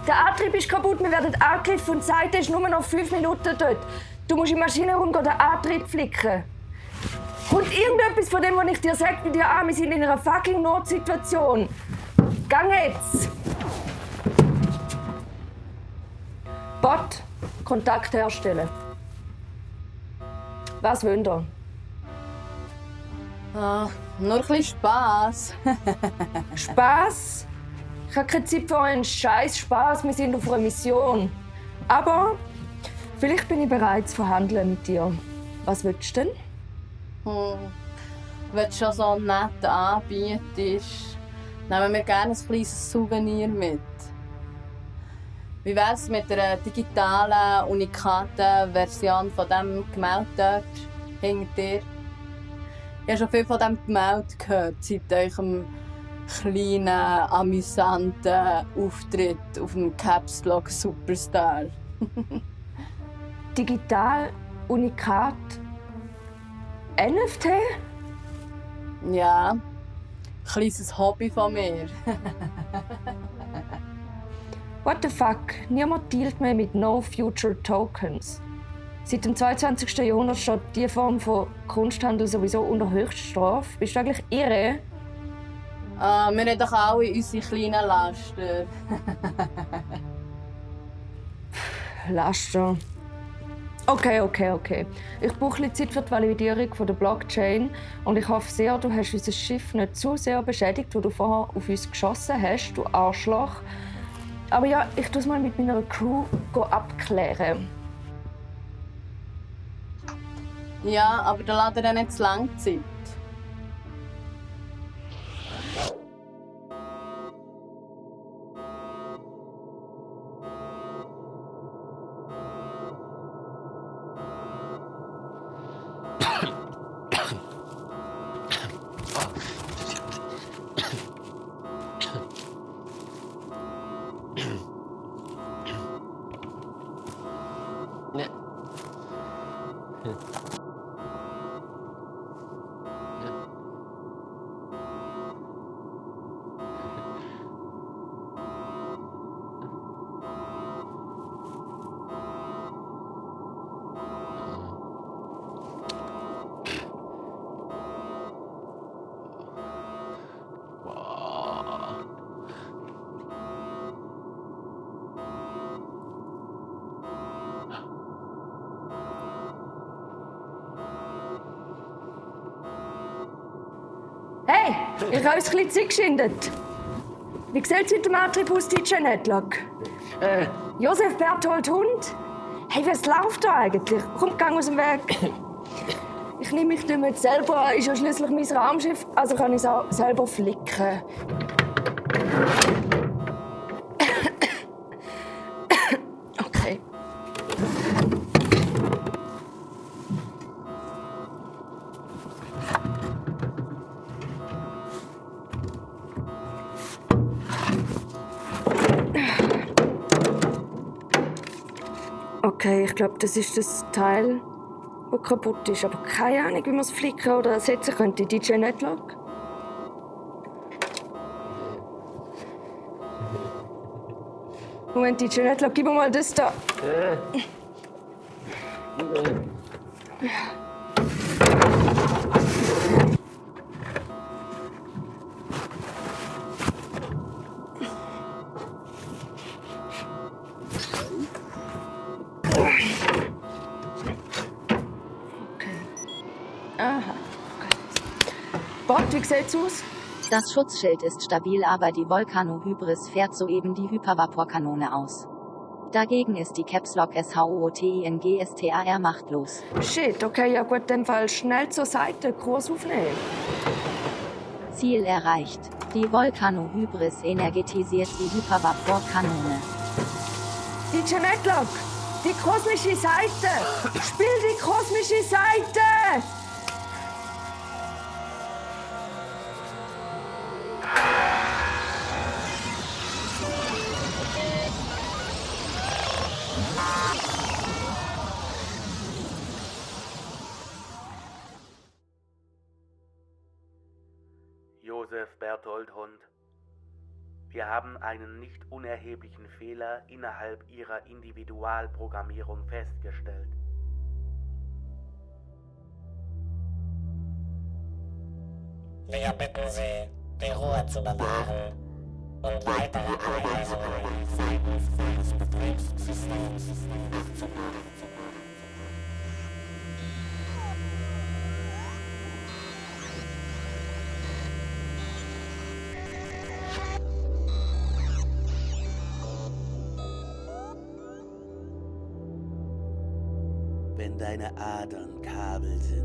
Der Antrieb ist kaputt, wir werden angegriffen und die Zeit ist nur noch 5 Minuten dort. Du musst im Maschinenraum den Antrieb flicken. Kommt irgendetwas von dem, was ich dir sage, bei dir an? Wir sind in einer fucking Notsituation. Gang jetzt! Bot, Kontakt herstellen. Was wollt ihr? Nur ein bisschen Spass. Spass? Ich habe keine Zeit für einen Scheiß Spass. Wir sind auf einer Mission. Aber vielleicht bin ich bereit zu verhandeln mit dir. Was willst du denn? Wenn du schon so nett anbietest, nehmen wir gerne ein kleines Souvenir mit. Wie wäre es mit einer digitalen, unikaten Version von diesem Gemälde dort hinter dir? Ich habe schon viel von diesem Gemälde gehört, seit eurem kleinen, amüsanten Auftritt auf dem Caps Lock Superstar. Digital, unikat, NFT? Ja, ein kleines Hobby von mir. What the fuck? Niemand dealt mehr mit No-Future-Tokens. Seit dem 22. Jahrhundert steht diese Form von Kunsthandel sowieso unter Höchststrafe. Bist du eigentlich irre? Wir haben doch alle unsere kleinen Laster. Laster. Okay. Ich brauche ein bisschen Zeit für die Validierung von der Blockchain und ich hoffe sehr, du hast unser Schiff nicht zu sehr beschädigt, wo du vorher auf uns geschossen hast, du Arschloch. Aber ja, ich tue es mal mit meiner Crew abklären. Ja, aber dann lässt er nicht zu lange Zeit. Hey, ich habe uns ein bisschen Zeit geschindet. Wie sieht es mit dem Attribus DJ Netlock? Josef Berthold Hund? Hey, was läuft da eigentlich? Komm, geh aus dem Weg. Ich nehme mich damit selber, ist ja schließlich mein Raumschiff, also kann ich es auch selber flicken. Okay. Okay, ich glaube, das ist das Teil, das kaputt ist. Aber keine Ahnung, wie man es flicken oder ersetzen könnte. DJ Netlock? Moment, DJ Netlock, gib mir mal das da. Aha. Bord, wie sieht's aus? Das Schutzschild ist stabil, aber die Volcano Hybris fährt soeben die Hypervaporkanone aus. Dagegen ist die Caps Lock SHOOTINGSTAR machtlos. Shit, okay, ja gut, dann Fall schnell zur Seite, Kurs aufnehmen. Ziel erreicht. Die Volcano Hybris energetisiert die Hypervaporkanone. DJ Netlock, die kosmische Seite! Spiel die kosmische Seite! Josef Berthold Hund. Wir haben einen nicht unerheblichen Fehler innerhalb Ihrer Individualprogrammierung festgestellt. Wir bitten Sie, die Ruhe zu bewahren und weitere Anweisungen seitens des Betriebssystems nachzumachen. Wenn deine Adern Kabel sind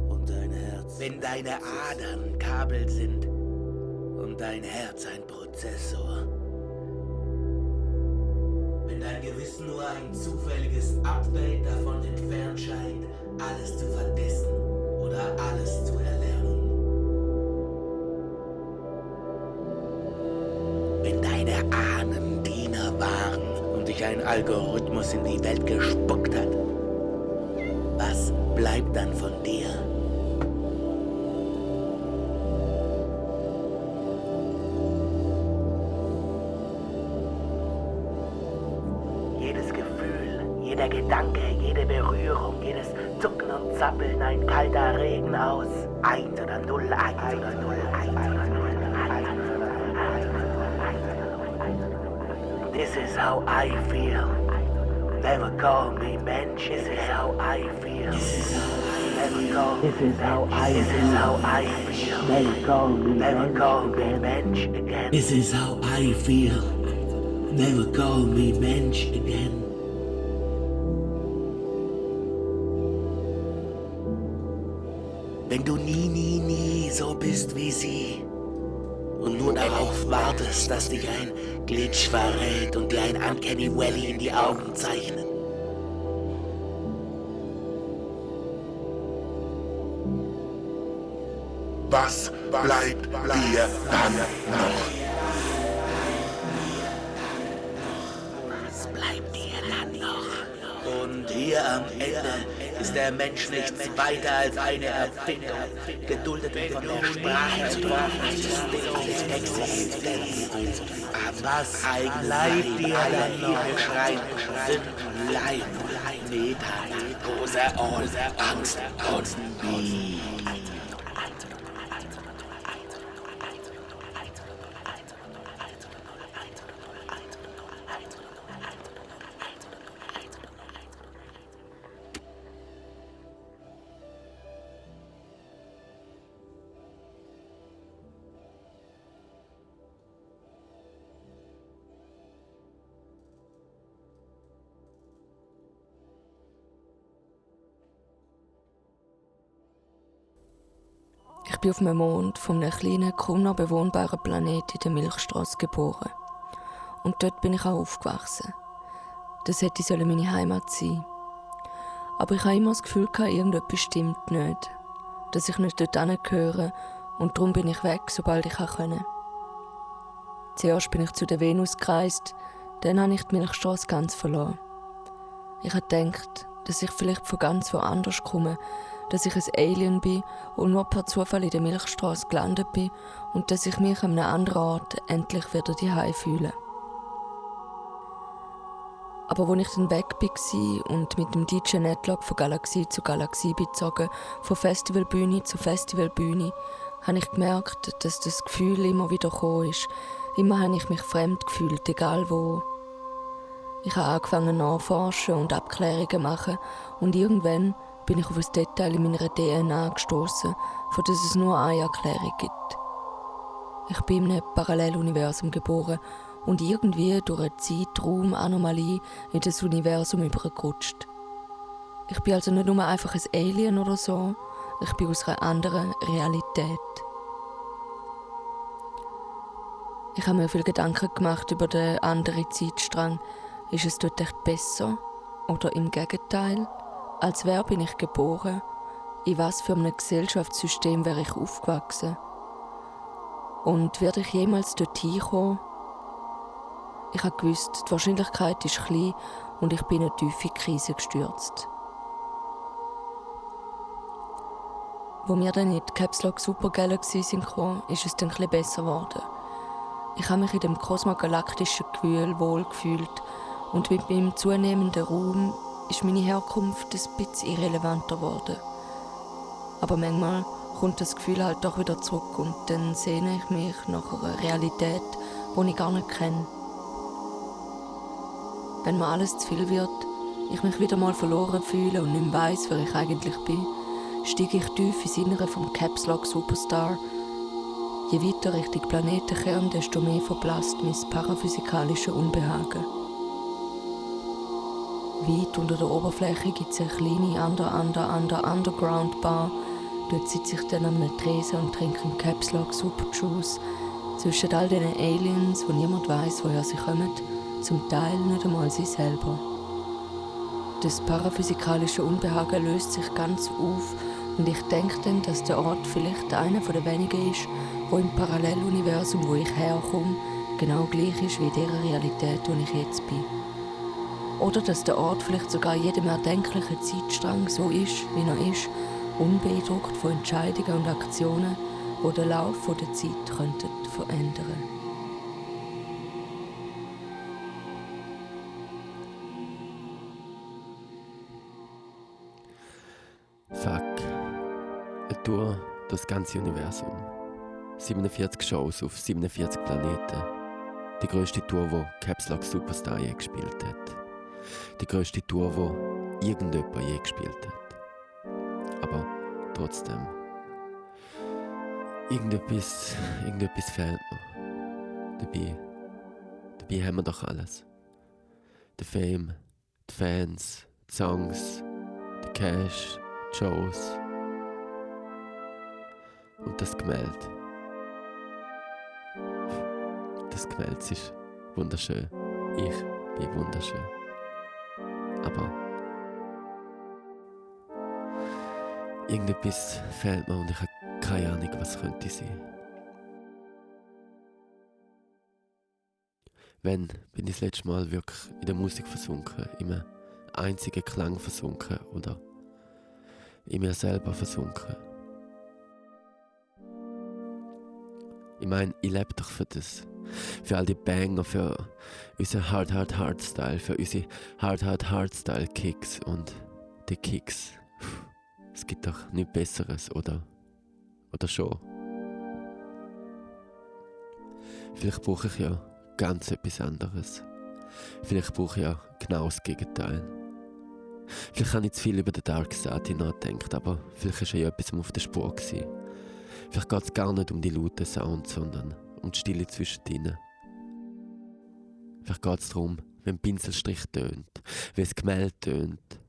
und dein Herz. Wenn deine Adern Kabel sind und dein Herz ein Prozessor. Wenn dein Gewissen nur ein zufälliges Update davon entfernt scheint, alles zu vergessen oder alles zu erlernen. Wenn deine Ahnen Diener waren und dich ein Algorithmus in die Welt gespuckt hat, was bleibt dann von dir? Jedes Gefühl, jeder Gedanke, jede Berührung, jedes Zucken und Zappeln, ein kalter Regen aus 1 oder 0, 1 oder 0, 1 oder 0, 1 oder 0. This is how I feel. Never call me Mensch, this is how I feel. Never call me Mensch, this is how I feel. Never call me Mensch again. This is how I feel. Never call me Mensch again. Wenn du nie so bist wie sie und nur darauf wartest, dass dich ein Glitch verrät und dir ein Uncanny Valley in die Augen zeichnet. Was bleibt dir dann noch? Was bleibt dir dann noch? Und hier am Ende ist der Mensch nichts weiter als eine Erfindung, geduldet von der Sprache zu der Existenz. Aber was bleibt dir dann noch? Schreien sind Leid, Metamorphose und Angst und Beat. Ich bin auf einem Mond von einem kleinen, kaum noch bewohnbaren Planeten in der Milchstraße geboren. Und dort bin ich auch aufgewachsen. Das hätte meine Heimat sein. Aber ich hatte immer das Gefühl, irgendetwas stimmt nicht. Dass ich nicht dort hingehöre und darum bin ich weg, sobald ich konnte. Zuerst bin ich zu der Venus gereist, dann habe ich die Milchstraße ganz verloren. Ich habe gedacht, dass ich vielleicht von ganz woanders komme, dass ich ein Alien bin und nur per Zufall in der Milchstraße gelandet bin und dass ich mich an einem anderen Ort endlich wieder zuhause fühle. Aber als ich dann weg war und mit dem DJ Netlog von Galaxie zu Galaxie bezogen, von Festivalbühne zu Festivalbühne, habe ich gemerkt, dass das Gefühl immer wieder gekommen ist. Immer habe ich mich fremd gefühlt, egal wo. Ich habe angefangen nachforschen und Abklärungen zu machen und irgendwann bin ich auf ein Detail in meiner DNA gestoßen, von dem es nur eine Erklärung gibt. Ich bin in einem Paralleluniversum geboren und irgendwie durch eine Zeitraum-Anomalie in das Universum übergerutscht. Ich bin also nicht nur einfach ein Alien oder so, ich bin aus einer anderen Realität. Ich habe mir viele Gedanken gemacht über den anderen Zeitstrang. Ist es dort echt besser? Oder im Gegenteil? Als wer bin ich geboren? In was für einem Gesellschaftssystem wäre ich aufgewachsen? Und werde ich jemals dorthin kommen? Ich habe gewusst, die Wahrscheinlichkeit ist klein und ich bin in eine tiefe Krise gestürzt. Als wir dann in die Caps Lock Super Galaxy sind gekommen, ist es dann etwas besser geworden. Ich habe mich in dem kosmogalaktischen Gewühl wohlgefühlt und mit meinem zunehmenden Raum ist meine Herkunft ein bisschen irrelevanter geworden. Aber manchmal kommt das Gefühl halt doch wieder zurück und dann sehne ich mich nach einer Realität, die ich gar nicht kenne. Wenn mir alles zu viel wird, ich mich wieder mal verloren fühle und nicht mehr weiss, wer ich eigentlich bin, steige ich tief ins Innere vom Caps Lock Superstar. Je weiter Richtung Planetenkern, desto mehr verblasst mein paraphysikalisches Unbehagen. Weit unter der Oberfläche gibt es eine kleine Underground-Bar. Dort sitze ich dann am Tresen und trinke einen Caps Lock Super Juice. Zwischen all diesen Aliens, wo niemand weiss, woher sie kommen, zum Teil nicht einmal sie selber. Das paraphysikalische Unbehagen löst sich ganz auf und ich denke dann, dass der Ort vielleicht einer der wenigen ist, wo im Paralleluniversum, wo ich herkomme, genau gleich ist wie der Realität, wo ich jetzt bin. Oder dass der Ort vielleicht sogar jedem erdenklichen Zeitstrang so ist, wie er ist, unbeeindruckt von Entscheidungen und Aktionen, die den Lauf der Zeit verändern könnten. Fuck. Eine Tour durch das ganze Universum. 47 Shows auf 47 Planeten. Die grösste Tour, die Caps Lock Superstar je gespielt hat. Die grösste Tour, die irgendjemand je gespielt hat. Aber trotzdem. Irgendetwas fehlt mir. Dabei haben wir doch alles. Der Fame, die Fans, die Songs, der Cash, die Shows. Und das Gemälde. Das Gemälde ist wunderschön. Ich bin wunderschön. Aber irgendetwas fehlt mir und ich habe keine Ahnung, was könnte sein. Wann bin ich das letzte Mal wirklich in der Musik versunken, in einem einzigen Klang versunken oder in mir selber versunken? Ich meine, ich lebe doch für das. Für all die Banger, für unseren Hard-Hard-Hard-Style, für unsere Hard-Hard-Hard-Style-Kicks und die Kicks. Es gibt doch nichts Besseres, oder? Oder schon? Vielleicht brauche ich ja ganz etwas anderes. Vielleicht brauche ich ja genau das Gegenteil. Vielleicht habe ich zu viel über den Dark Sati nachgedacht, aber vielleicht war ja etwas auf der Spur gewesen. Vielleicht geht es gar nicht um die lauten Sounds, sondern um die Stille zwischen ihnen. Vielleicht geht es darum, wenn ein Pinselstrich tönt, wie das Gemälde tönt.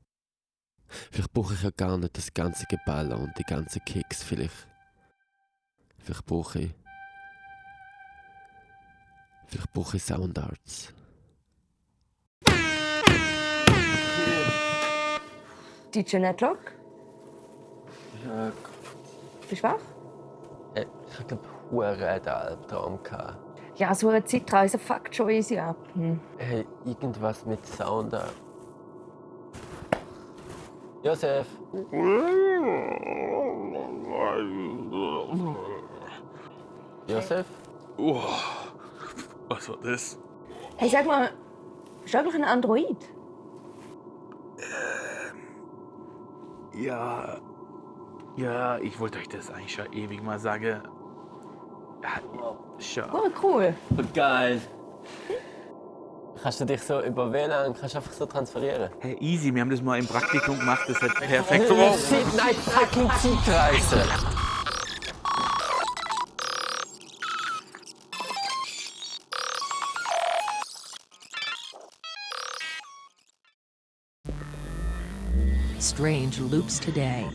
Vielleicht brauche ich ja gar nicht das ganze Geballer und die ganzen Kicks. Vielleicht brauche ich Soundarts. DJ Netlock? Ja, Bist du wach? ich glaube, einen Albtraum gehabt. Ja, so eine Zeitreise fuckt schon easy ab. Hey, irgendwas mit Sound. Josef! Josef? Was war das? Hey, sag mal, bist du eigentlich ein Android? Ja, ich wollte euch das eigentlich schon ewig mal sagen. Oh, cool. Geil! Kannst du dich so über WLAN einfach so transferieren? Hey, easy, wir haben das mal im Praktikum gemacht, das hat perfekt. Nein, fucking Zeitreise! Strange Loops Today.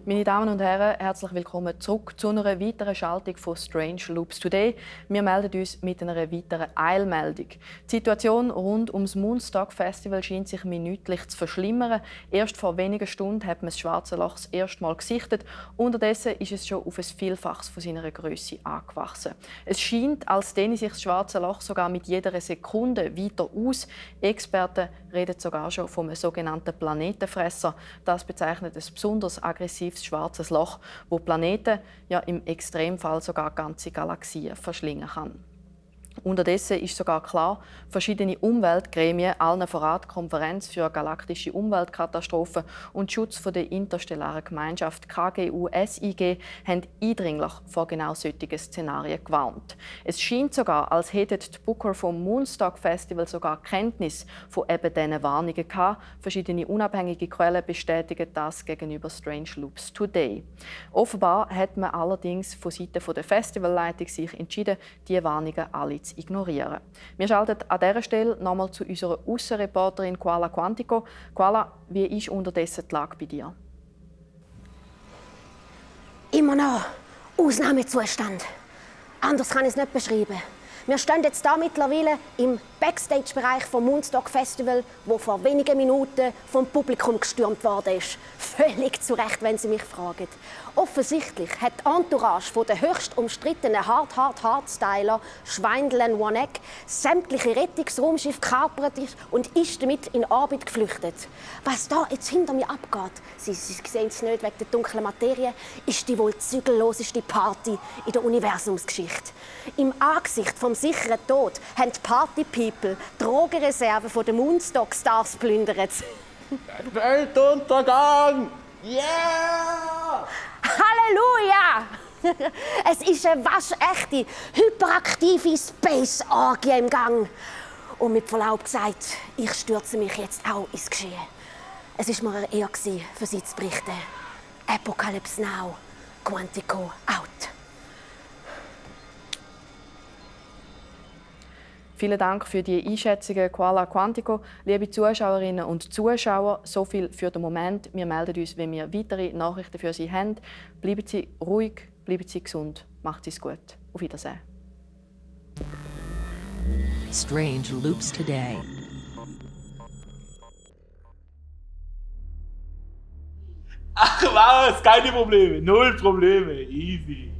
Meine Damen und Herren, herzlich willkommen zurück zu einer weiteren Schaltung von Strange Loops Today. Wir melden uns mit einer weiteren Eilmeldung. Die Situation rund ums Moonstock Festival scheint sich minütlich zu verschlimmern. Erst vor wenigen Stunden hat man das Schwarze Loch das erste Mal gesichtet. Unterdessen ist es schon auf ein Vielfaches von seiner Größe angewachsen. Es scheint, als dehne sich das Schwarze Loch sogar mit jeder Sekunde weiter aus. Experten reden sogar schon vom sogenannten Planetenfresser. Das bezeichnet ein besonders aggressives schwarzes Loch, wo Planeten, ja im Extremfall sogar ganze Galaxien verschlingen kann. Unterdessen ist sogar klar, verschiedene Umweltgremien, allen voran die Konferenz für galaktische Umweltkatastrophen und Schutz der interstellaren Gemeinschaft KGU-SIG, haben eindringlich vor genau solchen Szenarien gewarnt. Es scheint sogar, als hätten die Booker vom Moonstock Festival sogar Kenntnis von eben diesen Warnungen gehabt. Verschiedene unabhängige Quellen bestätigen das gegenüber Strange Loops Today. Offenbar hat man allerdings von Seiten der Festivalleitung sich entschieden, diese Warnungen alle zu ignorieren. Wir schalten an dieser Stelle nochmal zu unserer Aussenreporterin Koala Quantico. Koala, wie ist unterdessen die Lage bei dir? Immer noch Ausnahmezustand. Anders kann ich es nicht beschreiben. Wir stehen jetzt hier mittlerweile im Backstage-Bereich vom Moonstock Festival, wo vor wenigen Minuten vom Publikum gestürmt worden ist. Völlig zu Recht, wenn Sie mich fragen. Offensichtlich hat die Entourage von der höchst umstrittenen Hard-Styler Schweindl & Wanek sämtliche Rettungsraumschiffe gekapert und ist damit in Orbit geflüchtet. Was da jetzt hinter mir abgeht, Sie sehen es nicht wegen der dunklen Materie, ist die wohl zügelloseste Party in der Universumsgeschichte. Im Angesicht vom sicheren Tod haben die Party-People Drogenreserven der Moonstock-Stars plündert. Weltuntergang! Yeah! Halleluja! Es ist eine waschechte, hyperaktive Space-Orgie im Gang. Und mit Verlaub gesagt, ich stürze mich jetzt auch ins Geschehen. Es war mir eine Ehre, für Sie zu berichten. Apocalypse Now, Quantico out. Vielen Dank für die Einschätzungen, Koala Quantico. Liebe Zuschauerinnen und Zuschauer, so viel für den Moment. Wir melden uns, wenn wir weitere Nachrichten für Sie haben. Bleiben Sie ruhig, bleiben Sie gesund. Macht es gut. Auf Wiedersehen. Strange Loops Today. Ach was, keine Probleme, 0 Probleme, easy.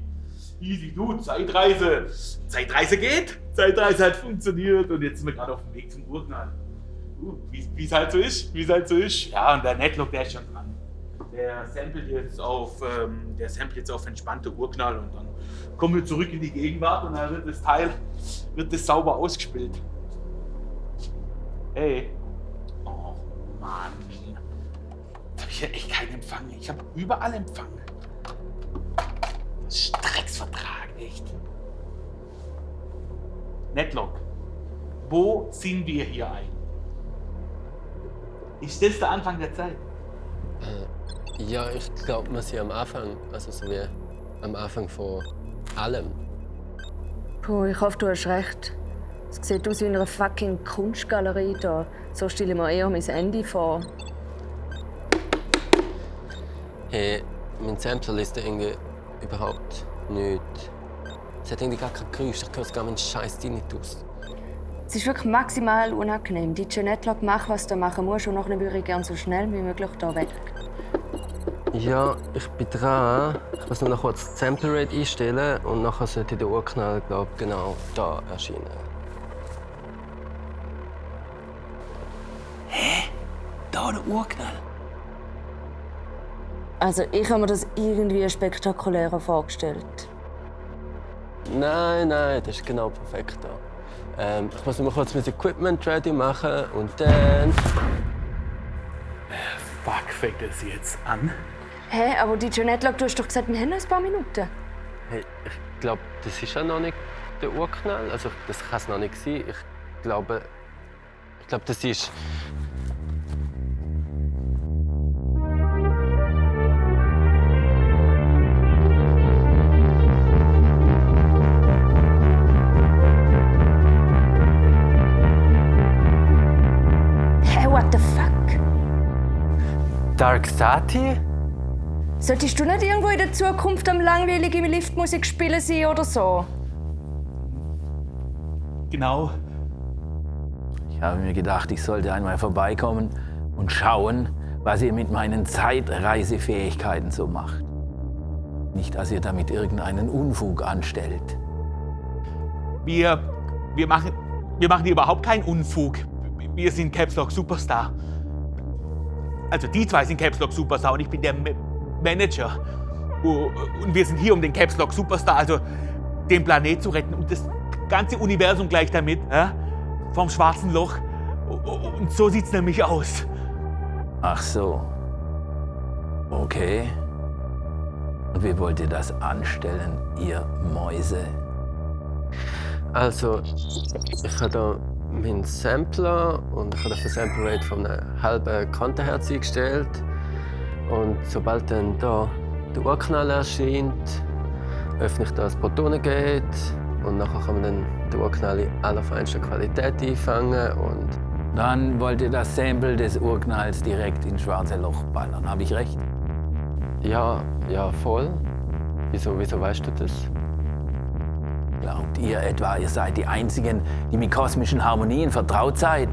Easy, du, Zeitreise. Zeitreise geht, Zeitreise hat funktioniert und jetzt sind wir gerade auf dem Weg zum Urknall. Wie es halt so ist, Ja, und der Netlock, der ist schon dran. Der samplet jetzt auf entspannte Urknall und dann kommen wir zurück in die Gegenwart und dann wird das Teil sauber ausgespielt. Hey. Oh Mann. Jetzt habe ich ja echt keinen Empfang. Ich habe überall Empfang. Das ist Drecksvertrag, echt. Netlock, wo sind wir hier ein? Ist das der Anfang der Zeit? Ja, ich glaube, wir sind am Anfang, also so wie am Anfang von allem. Puh, ich hoffe, du hast recht. Es sieht aus wie eine fucking Kunstgalerie da. So stelle ich mir eher mein Ende vor. Hey, mein Sampler liest irgendwie überhaupt nichts. Es hat irgendwie gar kein Geräusch, ich höre gar meinen scheiß Tinnitus. Es ist wirklich maximal unangenehm. DJ Netlock, mach, was du machen musst und nachher würde ich gerne so schnell wie möglich hier weg. Ja, ich bin dran. Ich muss nur noch kurz das Sample Rate einstellen und nachher sollte der Urknall, glaube ich, genau da erscheinen. Hä? Da der Urknall? Also ich habe mir das irgendwie spektakulärer vorgestellt. Nein, das ist genau perfekt da. Ich muss nur kurz mein Equipment ready machen und dann... Fuck, fängt das jetzt an? Hä, aber DJ Netlock, du hast doch gesagt, wir haben noch ein paar Minuten. Hey, ich glaube, das ist ja noch nicht der Urknall. Also, das kann es noch nicht sein. Ich glaube, das ist... What the fuck? Dark Sati? Solltest du nicht irgendwo in der Zukunft am langweiligen Liftmusik spielen sein oder so? Genau. Ich habe mir gedacht, ich sollte einmal vorbeikommen und schauen, was ihr mit meinen Zeitreisefähigkeiten so macht. Nicht, dass ihr damit irgendeinen Unfug anstellt. Wir machen hier überhaupt keinen Unfug. Wir sind Caps Lock Superstar. Also die zwei sind Caps Lock Superstar und ich bin der Manager. Und wir sind hier, um den Caps Lock Superstar, also den Planet zu retten und das ganze Universum gleich damit, vom schwarzen Loch. Und so sieht's nämlich aus. Ach so. Okay. Und wie wollt ihr das anstellen, ihr Mäuse? Also, ich habe da meinen Sampler und ich habe den Sample Rate von einem halben Kantenherz eingestellt. Und sobald dann da der Urknall erscheint, öffne ich das Protonengate und nachher kann man dann den Urknall in allerfeinster Qualität einfangen. Und dann wollt ihr das Sample des Urknalls direkt ins schwarze Loch ballern, habe ich recht? Ja, voll. Wieso weißt du das? Glaubt ihr etwa, ihr seid die Einzigen, die mit kosmischen Harmonien vertraut seid?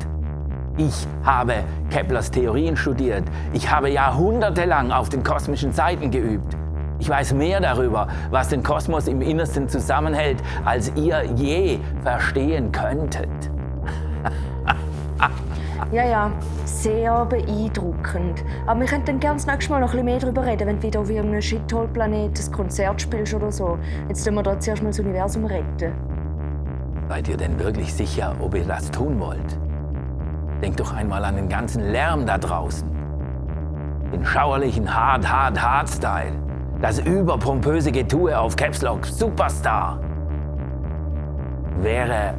Ich habe Keplers Theorien studiert. Ich habe jahrhundertelang auf den kosmischen Seiten geübt. Ich weiß mehr darüber, was den Kosmos im Innersten zusammenhält, als ihr je verstehen könntet. Ja, sehr beeindruckend. Aber wir könnten gerne das nächste Mal noch ein bisschen mehr darüber reden, wenn du wieder auf einem Shithole-Planet ein Konzert spielst oder so. Jetzt müssen wir da zuerst mal das Universum retten. Seid ihr denn wirklich sicher, ob ihr das tun wollt? Denkt doch einmal an den ganzen Lärm da draußen. Den schauerlichen Hard-Style. Das überpompöse Getue auf Caps Lock Superstar. Wäre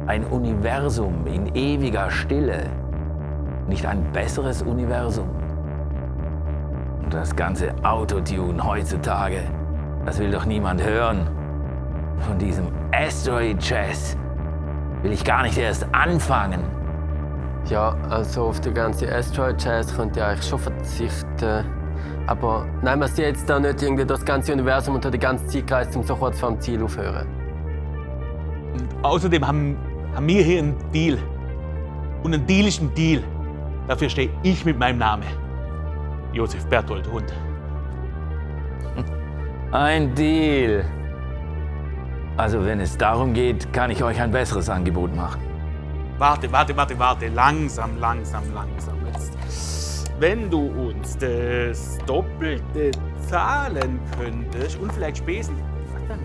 ein Universum in ewiger Stille nicht ein besseres Universum? Und das ganze Autotune heutzutage, das will doch niemand hören. Von diesem Asteroid Jazz will ich gar nicht erst anfangen. Ja, also auf den ganzen Asteroid Jazz könnte ich eigentlich schon verzichten. Aber nehmen wir es jetzt da nicht irgendwie das ganze Universum und die ganze Zeit gereist, um so kurz vor dem Ziel aufzuhören. Und außerdem haben wir hier einen Deal. Und ein Deal ist ein Deal. Dafür stehe ich mit meinem Namen. Josef Berthold Hund. Ein Deal. Also wenn es darum geht, kann ich euch ein besseres Angebot machen. Warte. Langsam. Jetzt. Wenn du uns das Doppelte zahlen könntest und vielleicht Spesen. Was dann?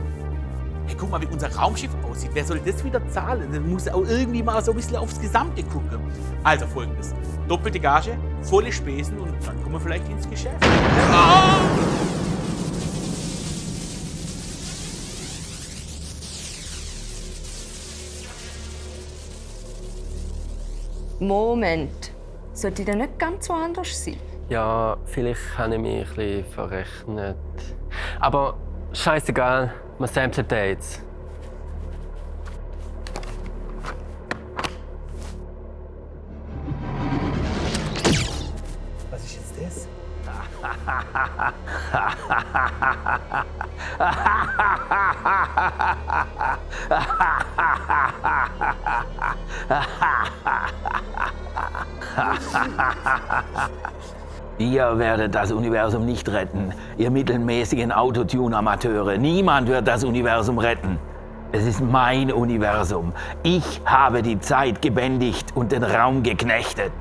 Hey, guck mal, wie unser Raumschiff aussieht. Wer soll das wieder zahlen? Dann muss auch irgendwie mal so ein bisschen aufs Gesamte gucken. Also folgendes: doppelte Gage, volle Spesen und dann kommen wir vielleicht ins Geschäft. Moment. Sollte ich denn nicht ganz woanders sein? Ja, vielleicht habe ich mich ein bisschen verrechnet. Aber scheißegal, wir samplen den jetzt. Was ist jetzt das? Ihr werdet das Universum nicht retten, ihr mittelmäßigen Autotune-Amateure. Niemand wird das Universum retten. Es ist mein Universum. Ich habe die Zeit gebändigt und den Raum geknechtet.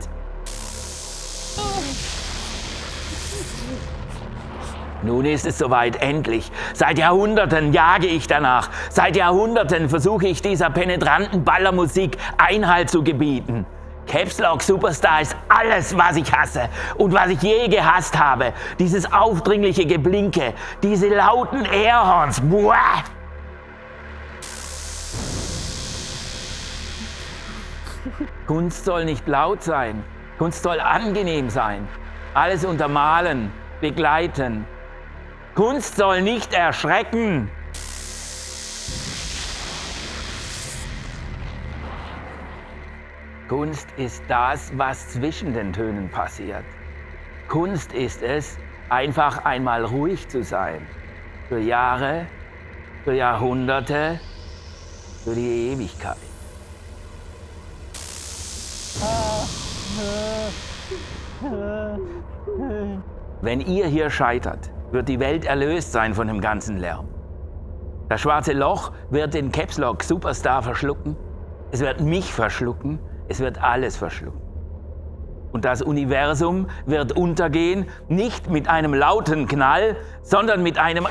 Nun ist es soweit, endlich. Seit Jahrhunderten jage ich danach. Seit Jahrhunderten versuche ich dieser penetranten Ballermusik Einhalt zu gebieten. Caps Lock Superstar ist alles, was ich hasse und was ich je gehasst habe. Dieses aufdringliche Geblinke, diese lauten Airhorns. Buah! Kunst soll nicht laut sein. Kunst soll angenehm sein. Alles untermalen, begleiten. Kunst soll nicht erschrecken. Kunst ist das, was zwischen den Tönen passiert. Kunst ist es, einfach einmal ruhig zu sein. Für Jahre, für Jahrhunderte, für die Ewigkeit. Wenn ihr hier scheitert, wird die Welt erlöst sein von dem ganzen Lärm. Das schwarze Loch wird den Caps Lock Superstar verschlucken. Es wird mich verschlucken. Es wird alles verschlucken. Und das Universum wird untergehen, nicht mit einem lauten Knall, sondern mit einem...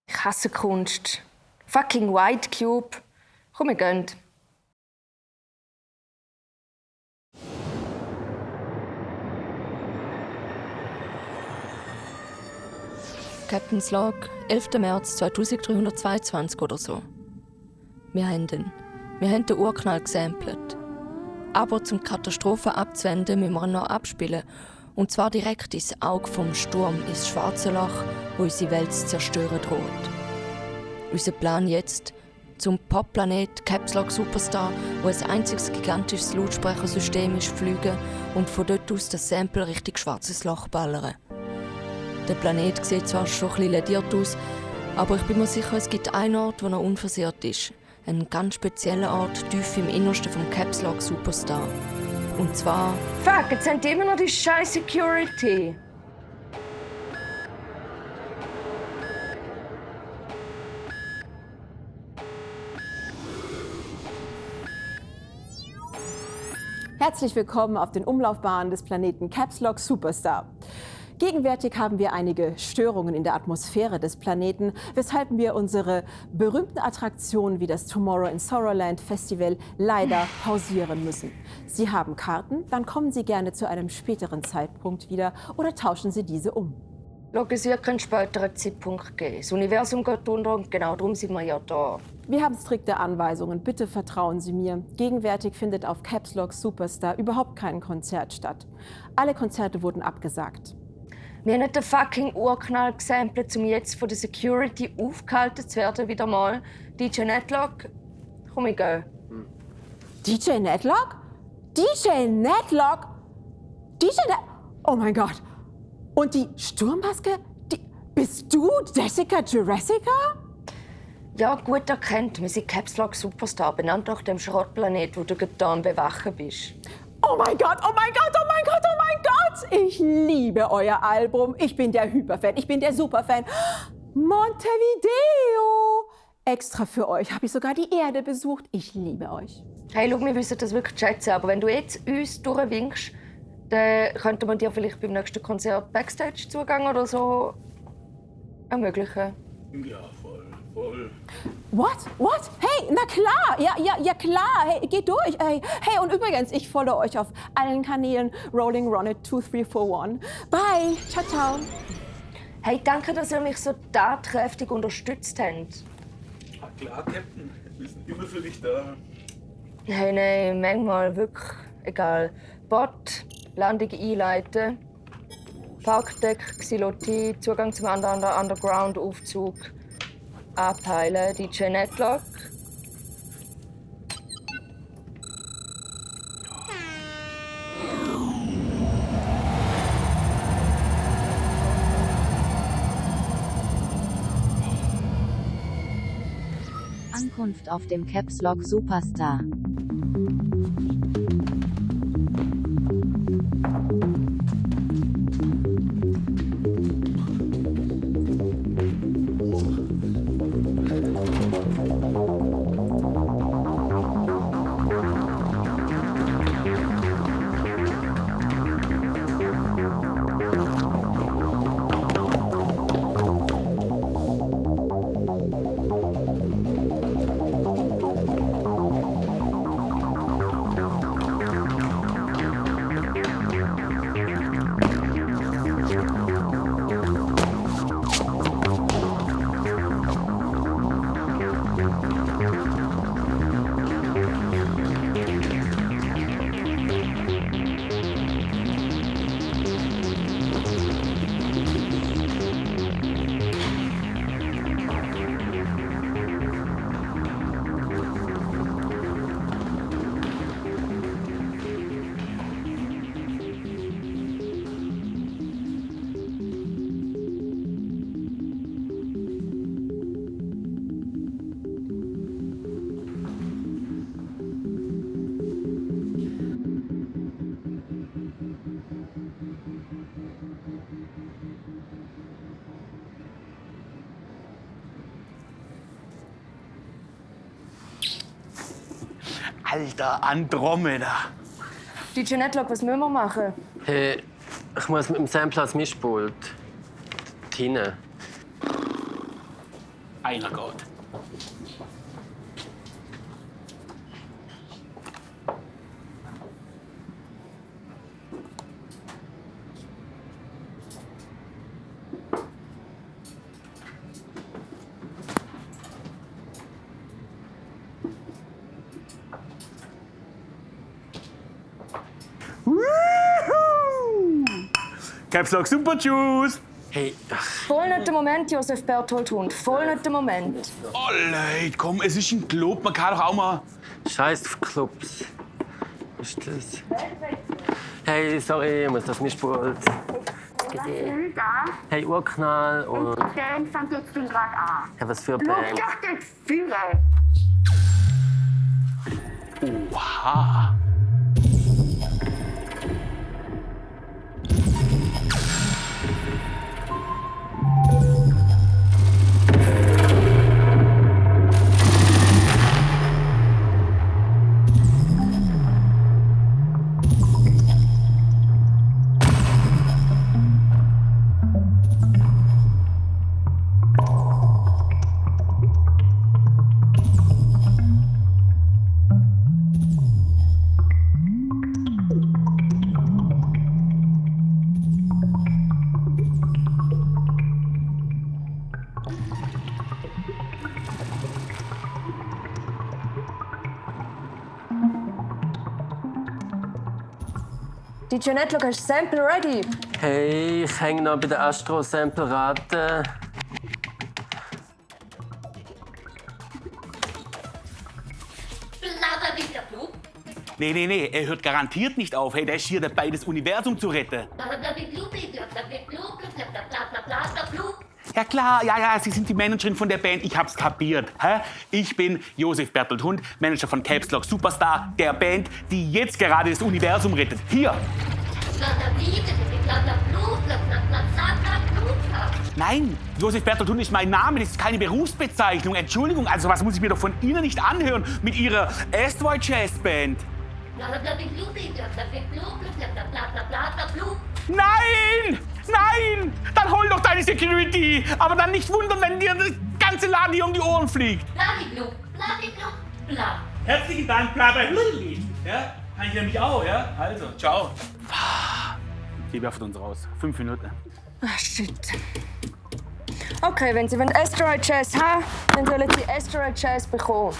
Ich hasse Kunst. Fucking White Cube. Komm, wir gehen. Captain's Log, 11. März 2322 oder so. Wir haben den Urknall gesampelt. Aber zum Katastrophen abzuwenden, müssen wir ihn noch abspielen. Und zwar direkt ins Auge vom Sturm, ins schwarze Loch, wo unsere Welt zu zerstören droht. Unser Plan jetzt, zum Popplanet Caps Lock Superstar, wo ein einziges gigantisches Lautsprechersystem ist, fliegen und von dort aus das Sample Richtung schwarzes Loch ballern. Der Planet sieht zwar schon ein bisschen lediert aus, aber ich bin mir sicher, es gibt einen Ort, wo er unversehrt ist. Einen ganz speziellen Ort, tief im Innersten vom Caps Lock Superstar. Und zwar... Fuck, jetzt haben die immer noch die scheiß Security. Herzlich willkommen auf den Umlaufbahnen des Planeten Caps Lock Superstar. Gegenwärtig haben wir einige Störungen in der Atmosphäre des Planeten, weshalb wir unsere berühmten Attraktionen wie das Tomorrow in Sorrowland Festival leider pausieren müssen. Sie haben Karten, dann kommen Sie gerne zu einem späteren Zeitpunkt wieder oder tauschen Sie diese um. Es wird keinen späteren Zeitpunkt geben. Das Universum geht unter und genau darum sind wir ja da. Wir haben strikte Anweisungen, bitte vertrauen Sie mir. Gegenwärtig findet auf Caps Lock Superstar überhaupt kein Konzert statt. Alle Konzerte wurden abgesagt. Wir haben nicht den fucking Urknall gesampelt, um jetzt von der Security aufgehalten zu werden, wieder mal. DJ Netlock, komm, ich gehe. DJ Netlock? DJ Netlock? Oh mein Gott. Und die Sturmmaske? Bist du Jessica Jurassica? Ja, gut erkannt. Wir sind Caps Lock Superstar, benannt nach dem Schrottplanet, wo du getan bewachen bist. Oh mein Gott, oh mein Gott, oh mein Gott, oh mein Gott! Ich liebe euer Album. Ich bin der Hyperfan, ich bin der Superfan. Montevideo! Extra für euch habe ich sogar die Erde besucht. Ich liebe euch. Hey, schau, wir wissen das wirklich schätzen, aber wenn du jetzt uns durchwinkst, dann könnte man dir vielleicht beim nächsten Konzert Backstage-Zugang oder so ermöglichen. Ja, voll. What? Hey, na klar, ja klar, hey, geht durch. Hey, und übrigens, ich folge euch auf allen Kanälen Rolling Ronit 2341. Bye, ciao. Hey, danke, dass ihr mich so tatkräftig unterstützt habt. Klar, Captain, wir sind immer für dich da. Hey, nein, manchmal wirklich egal. Bot, Landung einleiten, Parkdeck, Xylotie, Zugang zum Underground-Aufzug. Abheilen, DJ Netlock. Ankunft auf dem Caps Lock Superstar. Alter, Andromeda. DJ Netlock, was müssen wir machen? Hey, ich muss mit dem Sampler ans Mischpult. Hinten. Einer geht. Caps Lock Super Juice! Hey, Voll nicht der Moment, Josef Berthold Hund. Voll nicht der Moment. Oh Leute, komm, es ist ein Club, man kann doch auch mal... Scheiß auf Clubs. Was ist das? Hey, sorry, ich muss das Mischpult. Was will das? Hey, Urknall und... Die Band fängt jetzt gerade an. Ja, was für eine Schau Band? doch den Führer. Oha! DJ Netlock, hast du das Sample ready? Hey, ich hänge noch bei der Astro-Sample-Rate. Nee, er hört garantiert nicht auf. Hey, der ist hier dabei, das Universum zu retten. Ja klar, ja, Sie sind die Managerin von der Band, ich hab's kapiert. Hä? Ich bin Josef Bertolt Hund, Manager von Caps Lock Superstar, der Band, die jetzt gerade das Universum rettet. Hier! Nein, Josef Bertolt Hund ist mein Name, das ist keine Berufsbezeichnung. Entschuldigung, also was muss ich mir doch von Ihnen nicht anhören mit Ihrer Asteroid Jazz Band? Nein! Nein! Dann hol doch deine Security! Aber dann nicht wundern, wenn dir das ganze Laden hier um die Ohren fliegt. Herzlichen Dank, Blabberluli. Ja, kann ich nämlich auch, ja? Also, ciao. Die werfen uns raus. 5 Minuten. Ach, shit. Okay, wenn Sie Asteroid Jazz haben, dann sollen Sie Asteroid Jazz bekommen.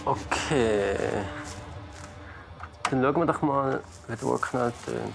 Okay. Dann schauen wir doch mal, wie der Urknall tönt.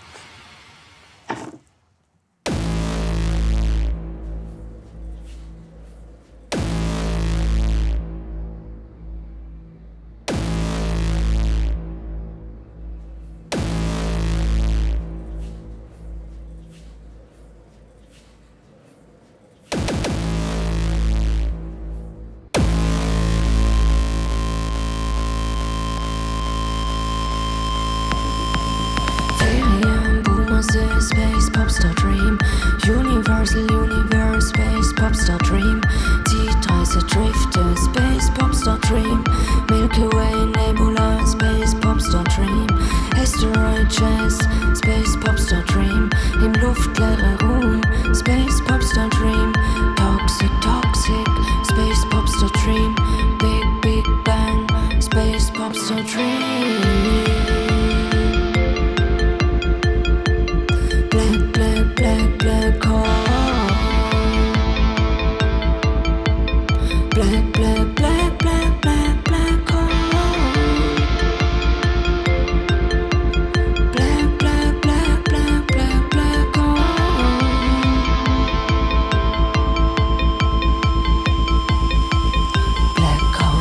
Black, black, black, black hole. Black, black, black, black, black, black hole. Black, black, black, black, black, black hole. Black hole.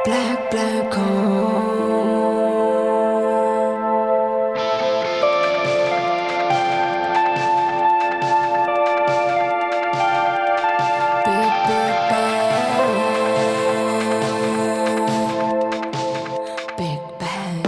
Black, black hole. Big, big bang. Big bang.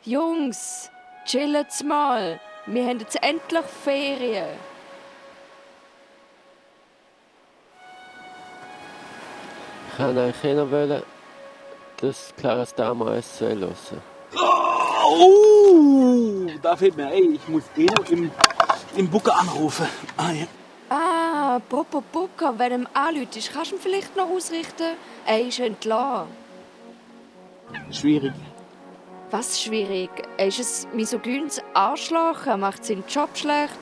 Jungs, chillet's mal. Wir haben jetzt endlich Ferien. Ich wollte eigentlich noch das Claras Dama SC hören. Oh, da fehlt mir, ey, ich muss noch im Booker anrufen. Ah, ja. Apropos Booker, wenn ihm anruft, kannst du ihn vielleicht noch ausrichten? Er ist entlassen. Schwierig. Was schwierig? Er ist ein misogynes Arschloch, er macht seinen Job schlecht.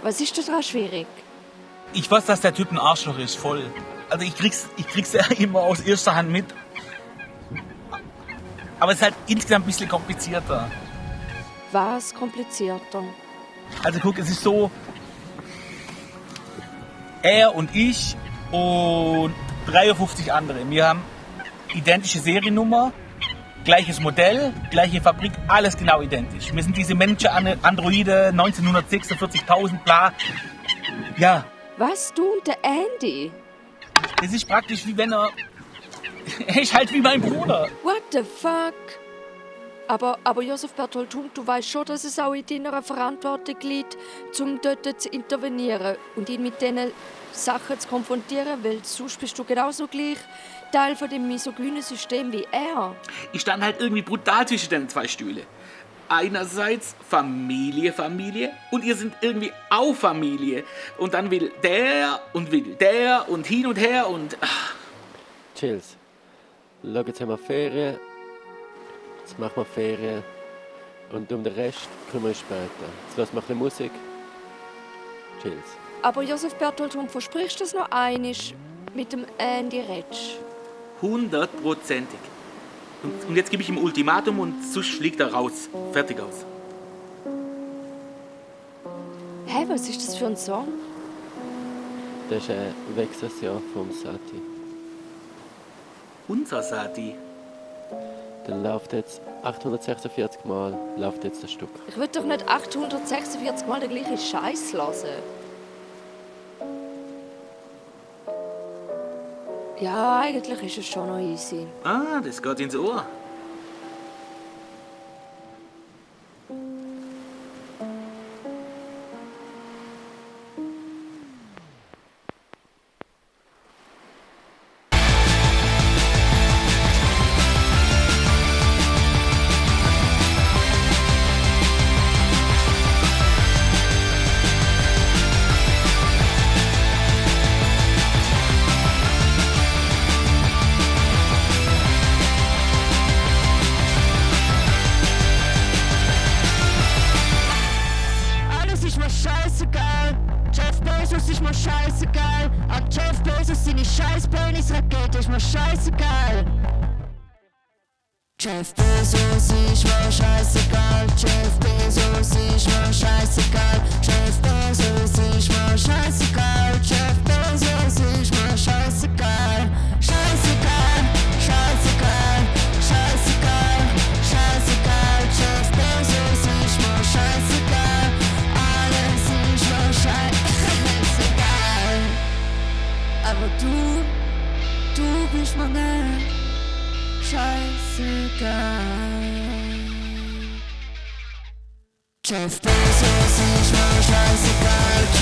Was ist daran schwierig? Ich weiß, dass der Typ ein Arschloch ist, voll. Also ich krieg's ja immer aus erster Hand mit. Aber es ist halt insgesamt ein bisschen komplizierter. Was komplizierter? Also guck, es ist so, er und ich und 53 andere. Wir haben identische Seriennummer, gleiches Modell, gleiche Fabrik, alles genau identisch. Wir sind diese Menschen, Androide, 1946.000, bla. Ja. Was, du und der Andy? Das ist praktisch wie wenn er ist halt wie mein Bruder. What the fuck? Aber Josef Berthold-Hunk, du weißt schon, dass es auch in deiner Verantwortung liegt, um dort zu intervenieren und ihn mit diesen Sachen zu konfrontieren, weil sonst bist du genauso gleich Teil von dem misogynen System wie er. Ich stand halt irgendwie brutal zwischen den zwei Stühlen. Einerseits Familie und ihr sind irgendwie auch Familie. Und dann will der und hin und her und... Chills. Schau, jetzt haben wir Ferien. Jetzt machen wir Ferien. Und um den Rest kümmern wir uns später. Jetzt lassen wir ein bisschen Musik. Chills. Aber Josef Berthold-Hunk, versprichst du das noch einmal mit dem Andy Retsch? 100%ig. Und jetzt gebe ich ihm Ultimatum und sonst fliegt er raus. Fertig aus. Hä, was ist das für ein Song? Das ist ein Wechselsjahr vom Sati. Unser Sati? Dann läuft jetzt 846 Mal läuft jetzt das Stück. Ich will doch nicht 846 Mal den gleichen Scheiß hören. Ja, eigentlich ist es schon noch easy. Ah, das geht ins Ohr. ist mir scheißegal. An Jeff Bezos seine scheiß Penisrakete ist mir scheißegal. Jeff Bezos ist mir scheißegal. Jeff Bezos ist mir scheißegal. Jeff Bezos ist mir scheißegal. Jeff Bezos ist mir scheißegal. Scheißegal, scheißegal, scheißegal, scheißegal. Jeff Bezos ist mir scheißegal. Alles ist mir scheißegal. Aber du bist mir nicht scheißegal. Jeff Bezos ist mir scheißegal.